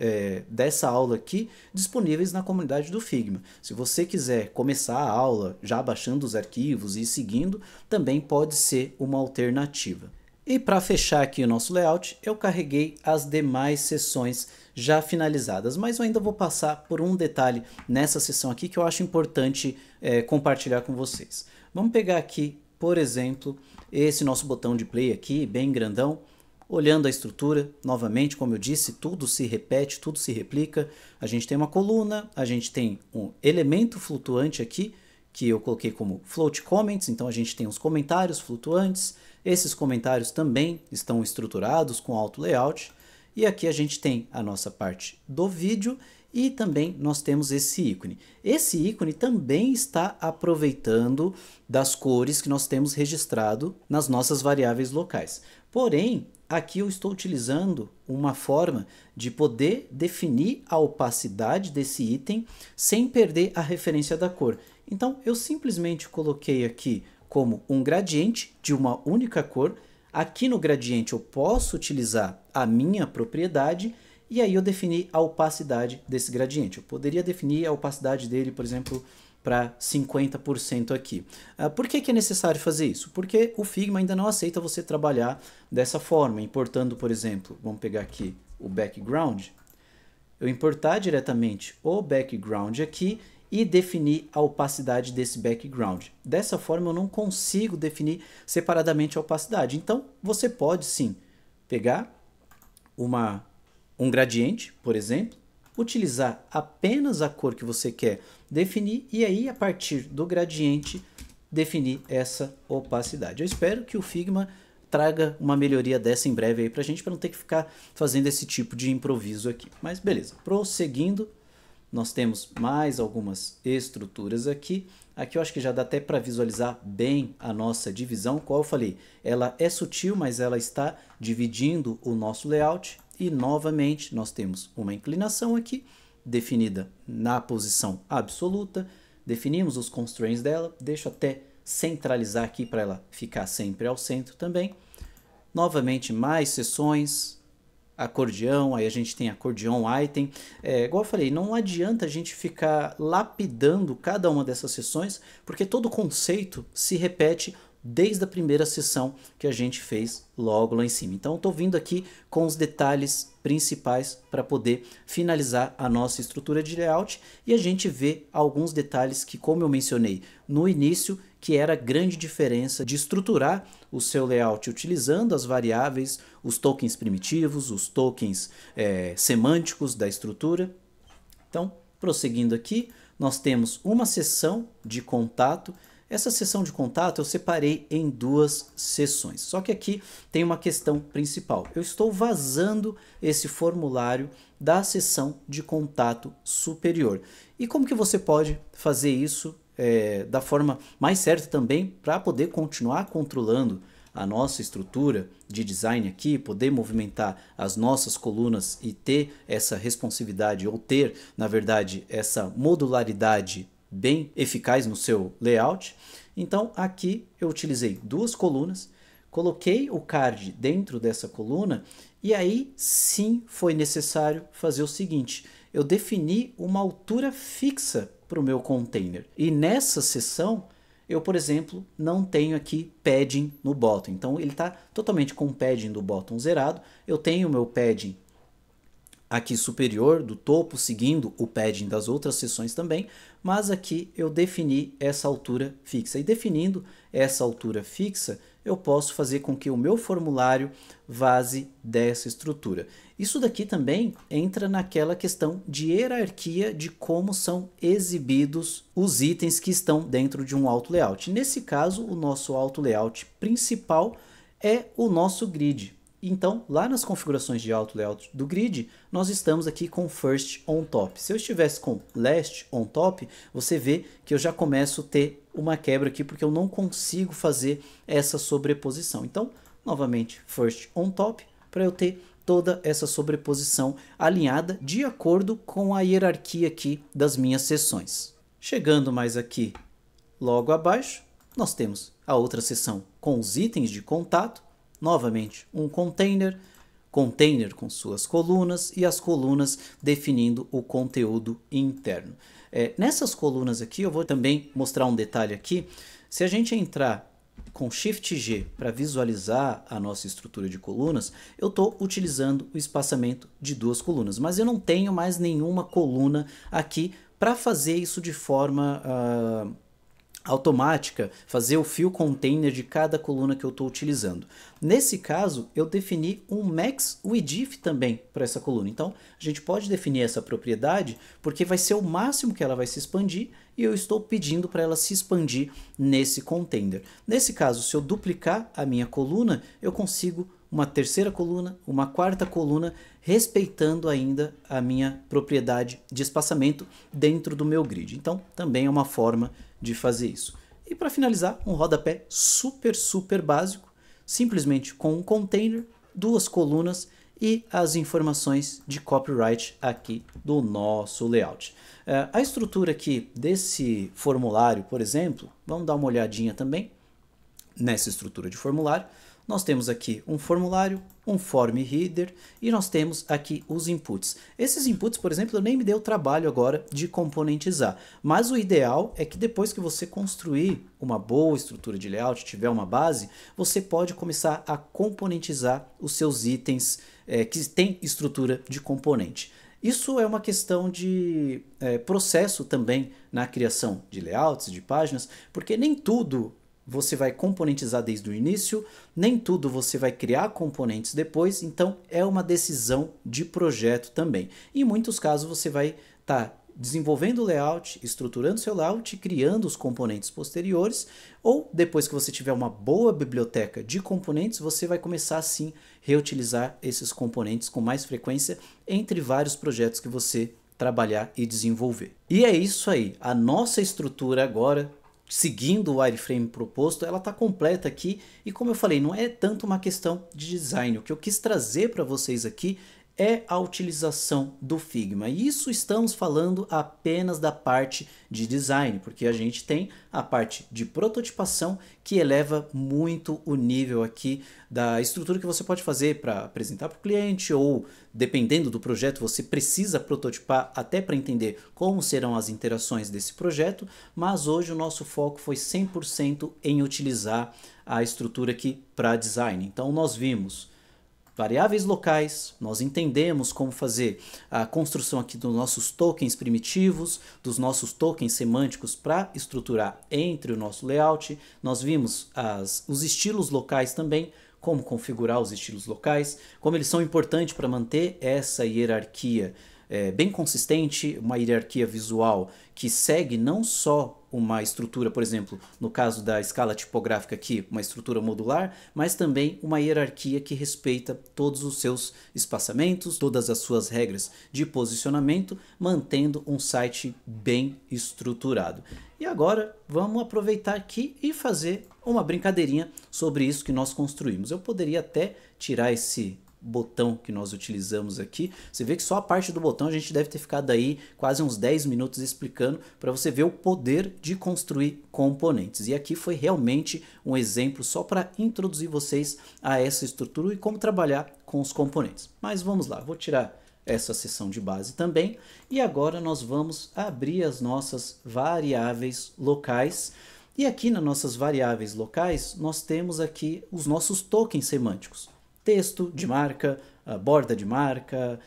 dessa aula aqui disponíveis na comunidade do Figma. Se você quiser começar a aula já baixando os arquivos e seguindo, também pode ser uma alternativa. E para fechar aqui o nosso layout, eu carreguei as demais seções já finalizadas, mas eu ainda vou passar por um detalhe nessa seção aqui que eu acho importante compartilhar com vocês. Vamos pegar aqui, por exemplo, esse nosso botão de play aqui, bem grandão, olhando a estrutura, novamente, como eu disse, tudo se repete, tudo se replica. A gente tem uma coluna, a gente tem um elemento flutuante aqui, que eu coloquei como float comments, então a gente tem os comentários flutuantes, esses comentários também estão estruturados com auto layout, e aqui a gente tem a nossa parte do vídeo e também nós temos esse ícone. Esse ícone também está aproveitando das cores que nós temos registrado nas nossas variáveis locais. Porém, aqui eu estou utilizando uma forma de poder definir a opacidade desse item sem perder a referência da cor. Então, eu simplesmente coloquei aqui como um gradiente de uma única cor. Aqui no gradiente eu posso utilizar a minha propriedade e aí eu defini a opacidade desse gradiente. Eu poderia definir a opacidade dele, por exemplo, para 50% aqui. Por que é necessário fazer isso? Porque o Figma ainda não aceita você trabalhar dessa forma, importando, por exemplo, vamos pegar aqui o background, eu importar diretamente o background aqui e definir a opacidade desse background. Dessa forma eu não consigo definir separadamente a opacidade. Então você pode sim pegar um gradiente, por exemplo, utilizar apenas a cor que você quer definir e aí a partir do gradiente definir essa opacidade. Eu espero que o Figma traga uma melhoria dessa em breve aí pra gente, para não ter que ficar fazendo esse tipo de improviso aqui. Mas beleza, prosseguindo, nós temos mais algumas estruturas aqui. Aqui eu acho que já dá até para visualizar bem a nossa divisão. Qual eu falei, ela é sutil, mas ela está dividindo o nosso layout. E novamente nós temos uma inclinação aqui, definida na posição absoluta. Definimos os constraints dela, deixo até centralizar aqui para ela ficar sempre ao centro também. Novamente mais seções, acordeão, aí a gente tem acordeão item. Igual eu falei, não adianta a gente ficar lapidando cada uma dessas seções, porque todo o conceito se repete desde a primeira sessão que a gente fez logo lá em cima. Então eu estou vindo aqui com os detalhes principais para poder finalizar a nossa estrutura de layout e a gente vê alguns detalhes que, como eu mencionei no início, que era a grande diferença de estruturar o seu layout utilizando as variáveis, os tokens primitivos, os tokens semânticos da estrutura. Então, prosseguindo aqui, nós temos uma seção de contato. Essa seção de contato eu separei em duas seções, só que aqui tem uma questão principal. Eu estou vazando esse formulário da seção de contato superior. E como que você pode fazer isso da forma mais certa também para poder continuar controlando a nossa estrutura de design aqui, poder movimentar as nossas colunas e ter essa responsividade ou ter, na verdade, essa modularidade bem eficaz no seu layout. Então aqui eu utilizei duas colunas, coloquei o card dentro dessa coluna e aí sim foi necessário fazer o seguinte, eu defini uma altura fixa para o meu container e nessa seção eu, por exemplo, não tenho aqui padding no bottom, então ele está totalmente com o padding do bottom zerado. Eu tenho o meu padding aqui superior do topo, seguindo o padding das outras seções também, mas aqui eu defini essa altura fixa. E definindo essa altura fixa, eu posso fazer com que o meu formulário vaze dessa estrutura. Isso daqui também entra naquela questão de hierarquia de como são exibidos os itens que estão dentro de um auto layout. Nesse caso, o nosso auto layout principal é o nosso grid. Então, lá nas configurações de auto layout do grid, nós estamos aqui com first on top. Se eu estivesse com last on top, você vê que eu já começo a ter uma quebra aqui, porque eu não consigo fazer essa sobreposição. Então, novamente, first on top, para eu ter toda essa sobreposição alinhada de acordo com a hierarquia aqui das minhas seções. Chegando mais aqui, logo abaixo, nós temos a outra seção com os itens de contato. Novamente, um container com suas colunas e as colunas definindo o conteúdo interno. Nessas colunas aqui, eu vou também mostrar um detalhe aqui. Se a gente entrar com Shift G para visualizar a nossa estrutura de colunas, eu estou utilizando o espaçamento de duas colunas, mas eu não tenho mais nenhuma coluna aqui para fazer isso de forma automática, fazer o fill container de cada coluna que eu estou utilizando. Nesse caso, eu defini um max width também para essa coluna. Então, a gente pode definir essa propriedade porque vai ser o máximo que ela vai se expandir e eu estou pedindo para ela se expandir nesse container. Nesse caso, se eu duplicar a minha coluna, eu consigo uma terceira coluna, uma quarta coluna, respeitando ainda a minha propriedade de espaçamento dentro do meu grid. Então, também é uma forma de fazer isso. E para finalizar, um rodapé super básico, simplesmente com um container, duas colunas e as informações de copyright aqui do nosso layout. A estrutura aqui desse formulário, por exemplo, vamos dar uma olhadinha também. nessa estrutura de formulário, nós temos aqui um formulário, um form header e nós temos aqui os inputs. Esses inputs, por exemplo, eu nem me dei o trabalho agora de componentizar, mas o ideal é que depois que você construir uma boa estrutura de layout, tiver uma base, você pode começar a componentizar os seus itens que têm estrutura de componente. Isso é uma questão de processo também na criação de layouts, de páginas, porque nem tudo você vai componentizar desde o início, nem tudo você vai criar componentes depois, então é uma decisão de projeto também. Em muitos casos você vai estar desenvolvendo o layout, estruturando seu layout, criando os componentes posteriores, ou depois que você tiver uma boa biblioteca de componentes, você vai começar assim reutilizar esses componentes com mais frequência entre vários projetos que você trabalhar e desenvolver. E é isso aí, a nossa estrutura agora, seguindo o wireframe proposto, ela está completa aqui e, como eu falei, não é tanto uma questão de design. O que eu quis trazer para vocês aqui é a utilização do Figma. E isso estamos falando apenas da parte de design, porque a gente tem a parte de prototipação que eleva muito o nível aqui da estrutura que você pode fazer para apresentar para o cliente, ou dependendo do projeto você precisa prototipar até para entender como serão as interações desse projeto, mas hoje o nosso foco foi 100% em utilizar a estrutura aqui para design. Então nós vimos variáveis locais, nós entendemos como fazer a construção aqui dos nossos tokens primitivos, dos nossos tokens semânticos para estruturar entre o nosso layout, nós vimos os estilos locais também, como configurar os estilos locais, como eles são importantes para manter essa hierarquia bem consistente, uma hierarquia visual que segue não só uma estrutura, por exemplo, no caso da escala tipográfica aqui, uma estrutura modular, mas também uma hierarquia que respeita todos os seus espaçamentos, todas as suas regras de posicionamento, mantendo um site bem estruturado. E agora vamos aproveitar aqui e fazer uma brincadeirinha sobre isso que nós construímos. Eu poderia até tirar esse botão que nós utilizamos aqui. Você vê que só a parte do botão a gente deve ter ficado aí quase uns 10 minutos explicando para você ver o poder de construir componentes. E aqui foi realmente um exemplo só para introduzir vocês a essa estrutura e como trabalhar com os componentes. Mas vamos lá, vou tirar essa seção de base também e agora nós vamos abrir as nossas variáveis locais. E aqui nas nossas variáveis locais nós temos aqui os nossos tokens semânticos. Texto de marca, borda de marca,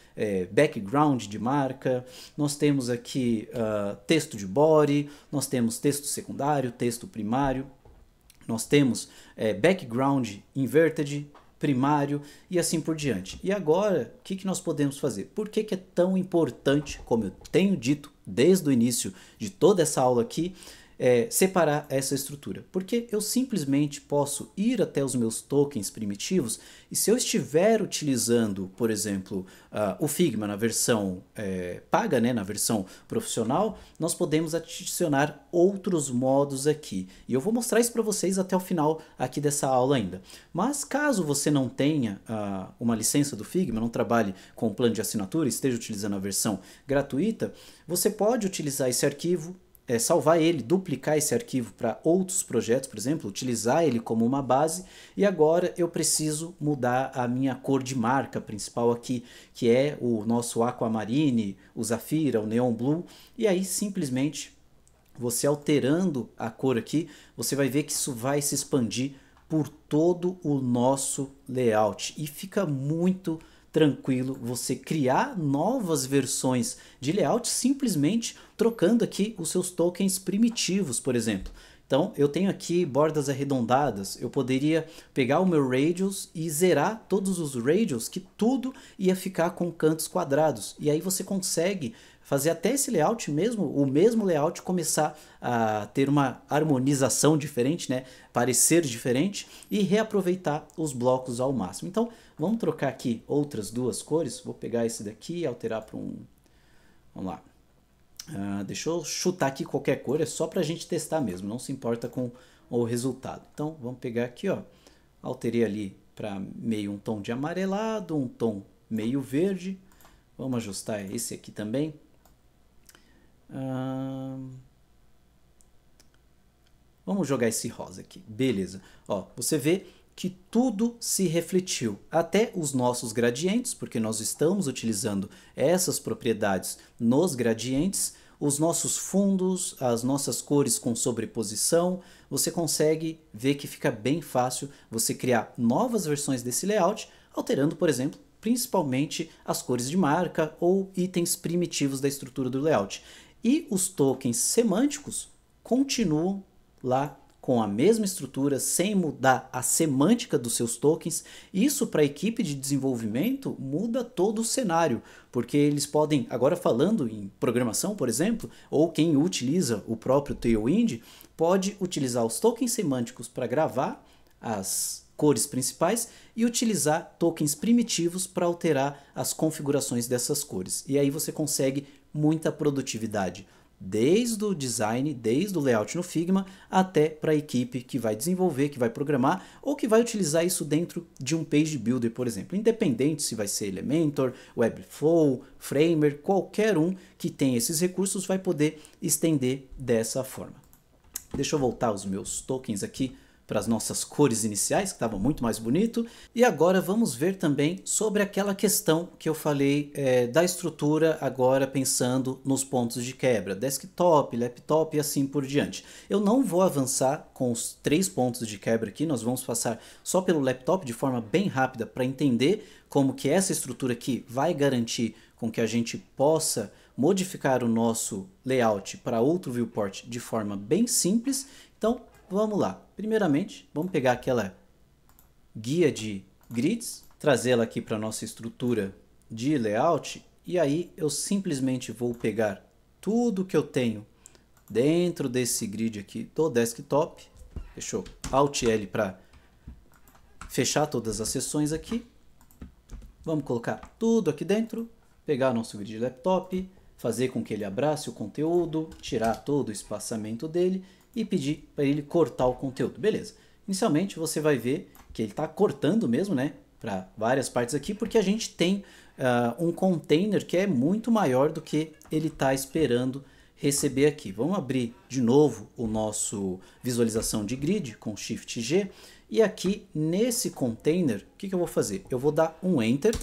background de marca, nós temos aqui texto de body, nós temos texto secundário, texto primário, nós temos background inverted, primário e assim por diante. E agora, o que nós podemos fazer? Por que é tão importante, como eu tenho dito desde o início de toda essa aula aqui, separar essa estrutura? Porque eu simplesmente posso ir até os meus tokens primitivos e se eu estiver utilizando, por exemplo, o Figma na versão paga, né, na versão profissional, nós podemos adicionar outros modos aqui. E eu vou mostrar isso para vocês até o final aqui dessa aula ainda. Mas caso você não tenha uma licença do Figma, não trabalhe com plano de assinatura, esteja utilizando a versão gratuita, você pode utilizar esse arquivo, salvar ele, duplicar esse arquivo para outros projetos, por exemplo, utilizar ele como uma base. E agora eu preciso mudar a minha cor de marca principal aqui, que é o nosso Aquamarine, o Zafira, o Neon Blue. E aí simplesmente você alterando a cor aqui, você vai ver que isso vai se expandir por todo o nosso layout e fica muito tranquilo você criar novas versões de layout simplesmente trocando aqui os seus tokens primitivos, por exemplo. Então eu tenho aqui bordas arredondadas, eu poderia pegar o meu radius e zerar todos os radius, que tudo ia ficar com cantos quadrados. E aí você consegue fazer até esse layout mesmo, o mesmo layout começar a ter uma harmonização diferente, né? Parecer diferente e reaproveitar os blocos ao máximo. Então vamos trocar aqui outras duas cores. Vou pegar esse daqui e alterar para um... Vamos lá. Deixa eu chutar aqui qualquer cor, é só para a gente testar mesmo, não se importa com o resultado. Então vamos pegar aqui, ó, alterei ali para meio um tom de amarelado, um tom meio verde. Vamos ajustar esse aqui também. Vamos jogar esse rosa aqui. Beleza. Ó, você vê que tudo se refletiu, até os nossos gradientes, porque nós estamos utilizando essas propriedades nos gradientes, os nossos fundos, as nossas cores com sobreposição, você consegue ver que fica bem fácil você criar novas versões desse layout, alterando, por exemplo, principalmente as cores de marca ou itens primitivos da estrutura do layout. E os tokens semânticos continuam lá com a mesma estrutura, sem mudar a semântica dos seus tokens. Isso para a equipe de desenvolvimento muda todo o cenário, porque eles podem, agora falando em programação, por exemplo, ou quem utiliza o próprio Tailwind, pode utilizar os tokens semânticos para gravar as cores principais e utilizar tokens primitivos para alterar as configurações dessas cores. E aí você consegue muita produtividade, desde o design, desde o layout no Figma, até para a equipe que vai desenvolver, que vai programar, ou que vai utilizar isso dentro de um Page Builder, por exemplo. Independente se vai ser Elementor, Webflow, Framer, qualquer um que tenha esses recursos vai poder estender dessa forma. Deixa eu voltar os meus tokens aqui para as nossas cores iniciais, que estava muito mais bonito. E agora vamos ver também sobre aquela questão que eu falei da estrutura, agora pensando nos pontos de quebra, desktop, laptop e assim por diante. Eu não vou avançar com os 3 pontos de quebra aqui, nós vamos passar só pelo laptop de forma bem rápida para entender como que essa estrutura aqui vai garantir com que a gente possa modificar o nosso layout para outro viewport de forma bem simples. Então, vamos lá. Primeiramente, vamos pegar aquela guia de grids, trazê-la aqui para a nossa estrutura de layout, e aí eu simplesmente vou pegar tudo que eu tenho dentro desse grid aqui do desktop. Deixa eu Alt L para fechar todas as seções aqui. Vamos colocar tudo aqui dentro, pegar nosso grid de laptop, fazer com que ele abrace o conteúdo, tirar todo o espaçamento dele e pedir para ele cortar o conteúdo. Beleza. Inicialmente você vai ver que ele está cortando mesmo, né, para várias partes aqui, porque a gente tem um container que é muito maior do que ele está esperando receber aqui. Vamos abrir de novo o nosso visualização de grid com Shift G, e aqui nesse container, o que eu vou fazer? Eu vou dar um Enter,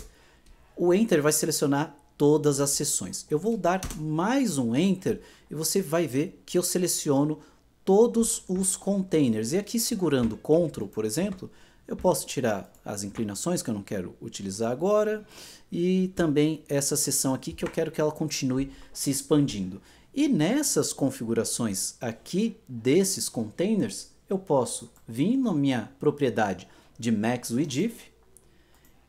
o Enter vai selecionar todas as seções. Eu vou dar mais um Enter e você vai ver que eu seleciono todos os containers. E aqui segurando Ctrl, por exemplo, eu posso tirar as inclinações que eu não quero utilizar agora e também essa seção aqui que eu quero que ela continue se expandindo. E nessas configurações aqui desses containers, eu posso vir na minha propriedade de Max with If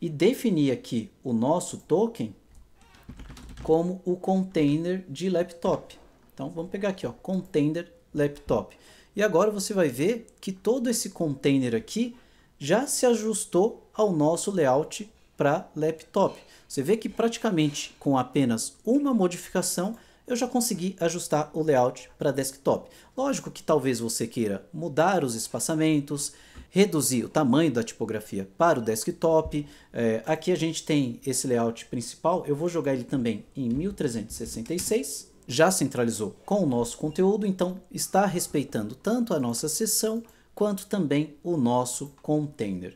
e definir aqui o nosso token como o container de laptop. Então vamos pegar aqui, ó, container laptop. E agora você vai ver que todo esse container aqui já se ajustou ao nosso layout para laptop. Você vê que praticamente com apenas uma modificação eu já consegui ajustar o layout para desktop. Lógico que talvez você queira mudar os espaçamentos, reduzir o tamanho da tipografia para o desktop. Aqui a gente tem esse layout principal, eu vou jogar ele também em 1366. Já centralizou com o nosso conteúdo, então está respeitando tanto a nossa seção quanto também o nosso container.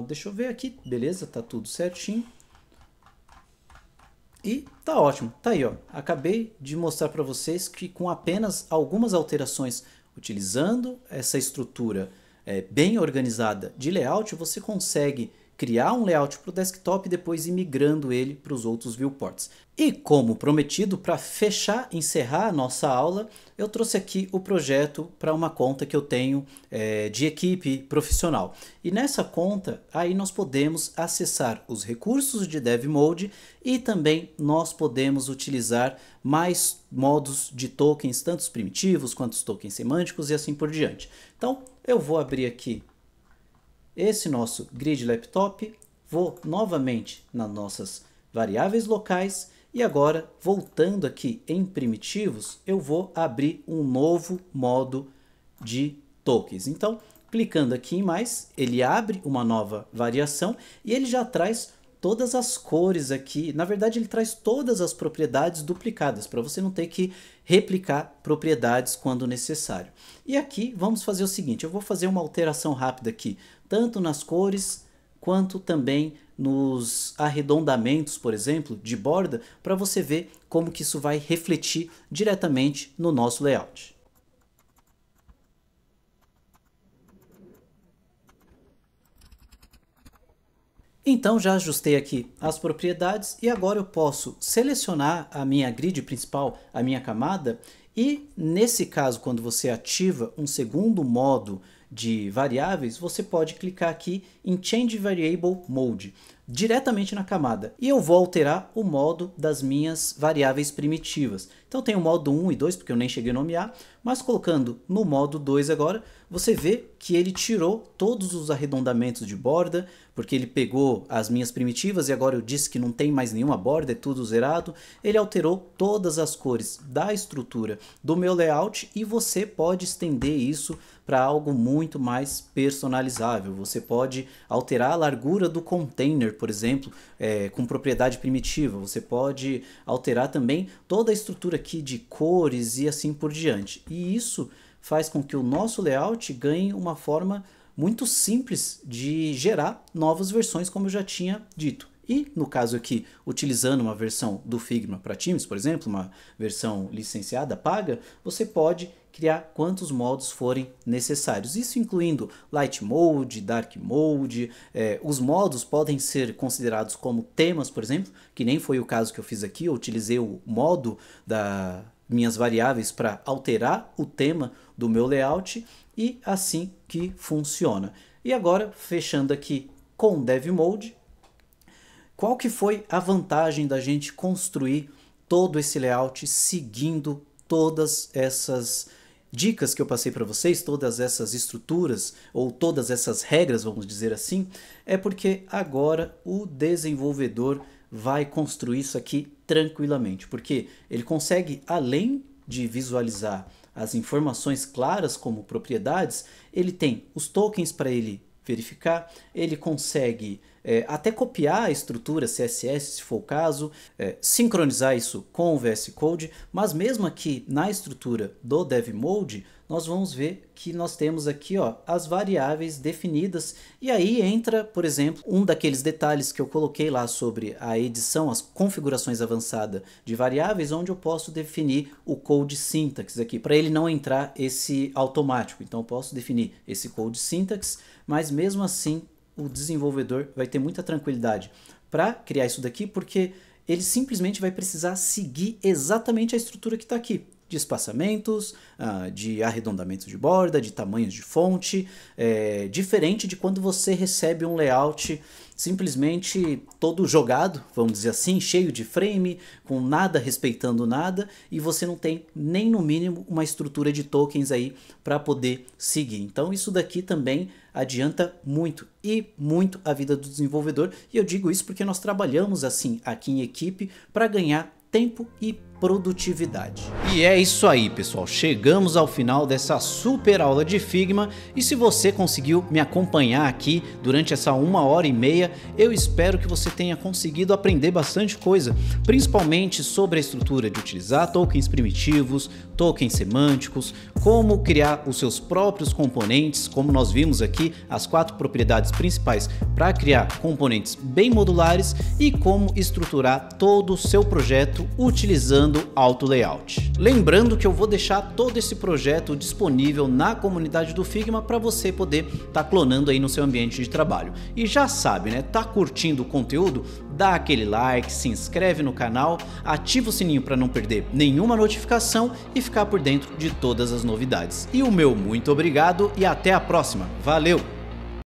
Deixa eu ver aqui, beleza, tá tudo certinho. E tá ótimo, tá aí, ó. Acabei de mostrar para vocês que com apenas algumas alterações, utilizando essa estrutura bem organizada de layout, você consegue criar um layout para o desktop e depois ir migrando ele para os outros viewports. E como prometido, para fechar, encerrar a nossa aula, eu trouxe aqui o projeto para uma conta que eu tenho de equipe profissional. E nessa conta, aí nós podemos acessar os recursos de Dev Mode e também nós podemos utilizar mais modos de tokens, tanto os primitivos quanto os tokens semânticos e assim por diante. Então, eu vou abrir aqui esse nosso grid laptop, vou novamente nas nossas variáveis locais e agora, voltando aqui em primitivos, eu vou abrir um novo modo de tokens. Então, clicando aqui em mais, ele abre uma nova variação e ele já traz todas as cores aqui. Na verdade, ele traz todas as propriedades duplicadas, para você não ter que replicar propriedades quando necessário. E aqui vamos fazer o seguinte, eu vou fazer uma alteração rápida aqui, tanto nas cores quanto também nos arredondamentos, por exemplo, de borda, para você ver como que isso vai refletir diretamente no nosso layout. Então já ajustei aqui as propriedades e agora eu posso selecionar a minha grid principal, a minha camada, e nesse caso, quando você ativa um segundo modo de variáveis, você pode clicar aqui em Change Variable Mode, diretamente na camada. E eu vou alterar o modo das minhas variáveis primitivas. Então tem o modo 1 e 2, porque eu nem cheguei a nomear, mas colocando no modo 2 agora, você vê que ele tirou todos os arredondamentos de borda, porque ele pegou as minhas primitivas e agora eu disse que não tem mais nenhuma borda, é tudo zerado. Ele alterou todas as cores da estrutura do meu layout e você pode estender isso para algo muito mais personalizável. Você pode alterar a largura do container, por exemplo, com propriedade primitiva. Você pode alterar também toda a estrutura aqui de cores e assim por diante. E isso faz com que o nosso layout ganhe uma forma muito simples de gerar novas versões, como eu já tinha dito. E no caso aqui, utilizando uma versão do Figma para Teams, por exemplo, uma versão licenciada, paga, você pode criar quantos modos forem necessários. Isso incluindo Light Mode, Dark Mode. Os modos podem ser considerados como temas, por exemplo, que nem foi o caso que eu fiz aqui. Eu utilizei o modo das minhas variáveis para alterar o tema do meu layout e assim que funciona. E agora, fechando aqui com Dev Mode, qual que foi a vantagem da gente construir todo esse layout seguindo todas essas dicas que eu passei para vocês, todas essas estruturas ou todas essas regras, vamos dizer assim? É porque agora o desenvolvedor vai construir isso aqui tranquilamente, porque ele consegue, além de visualizar as informações claras como propriedades, ele tem os tokens para ele verificar, ele consegue até copiar a estrutura CSS, se for o caso, sincronizar isso com o VS Code, mas mesmo aqui na estrutura do Dev Mode, nós vamos ver que nós temos aqui as variáveis definidas, e aí entra, por exemplo, um daqueles detalhes que eu coloquei lá sobre a edição, as configurações avançadas de variáveis, onde eu posso definir o code syntax aqui, para ele não entrar esse automático. Então eu posso definir esse code syntax, mas mesmo assim o desenvolvedor vai ter muita tranquilidade para criar isso daqui, porque ele simplesmente vai precisar seguir exatamente a estrutura que está aqui, de espaçamentos, de arredondamentos de borda, de tamanhos de fonte, diferente de quando você recebe um layout simplesmente todo jogado, vamos dizer assim, cheio de frame, com nada respeitando nada, e você não tem nem no mínimo uma estrutura de tokens aí para poder seguir. Então isso daqui também adianta muito e muito a vida do desenvolvedor, e eu digo isso porque nós trabalhamos assim aqui em equipe para ganhar tempo e produtividade. E é isso aí, pessoal, chegamos ao final dessa super aula de Figma, e se você conseguiu me acompanhar aqui durante essa 1h30, eu espero que você tenha conseguido aprender bastante coisa, principalmente sobre a estrutura de utilizar tokens primitivos, tokens semânticos, como criar os seus próprios componentes, como nós vimos aqui, as 4 propriedades principais para criar componentes bem modulares, e como estruturar todo o seu projeto utilizando Auto Layout. Lembrando que eu vou deixar todo esse projeto disponível na comunidade do Figma para você poder estar clonando aí no seu ambiente de trabalho. E já sabe, né? Tá curtindo o conteúdo? Dá aquele like, se inscreve no canal, ativa o sininho para não perder nenhuma notificação e ficar por dentro de todas as novidades. E o meu muito obrigado e até a próxima. Valeu!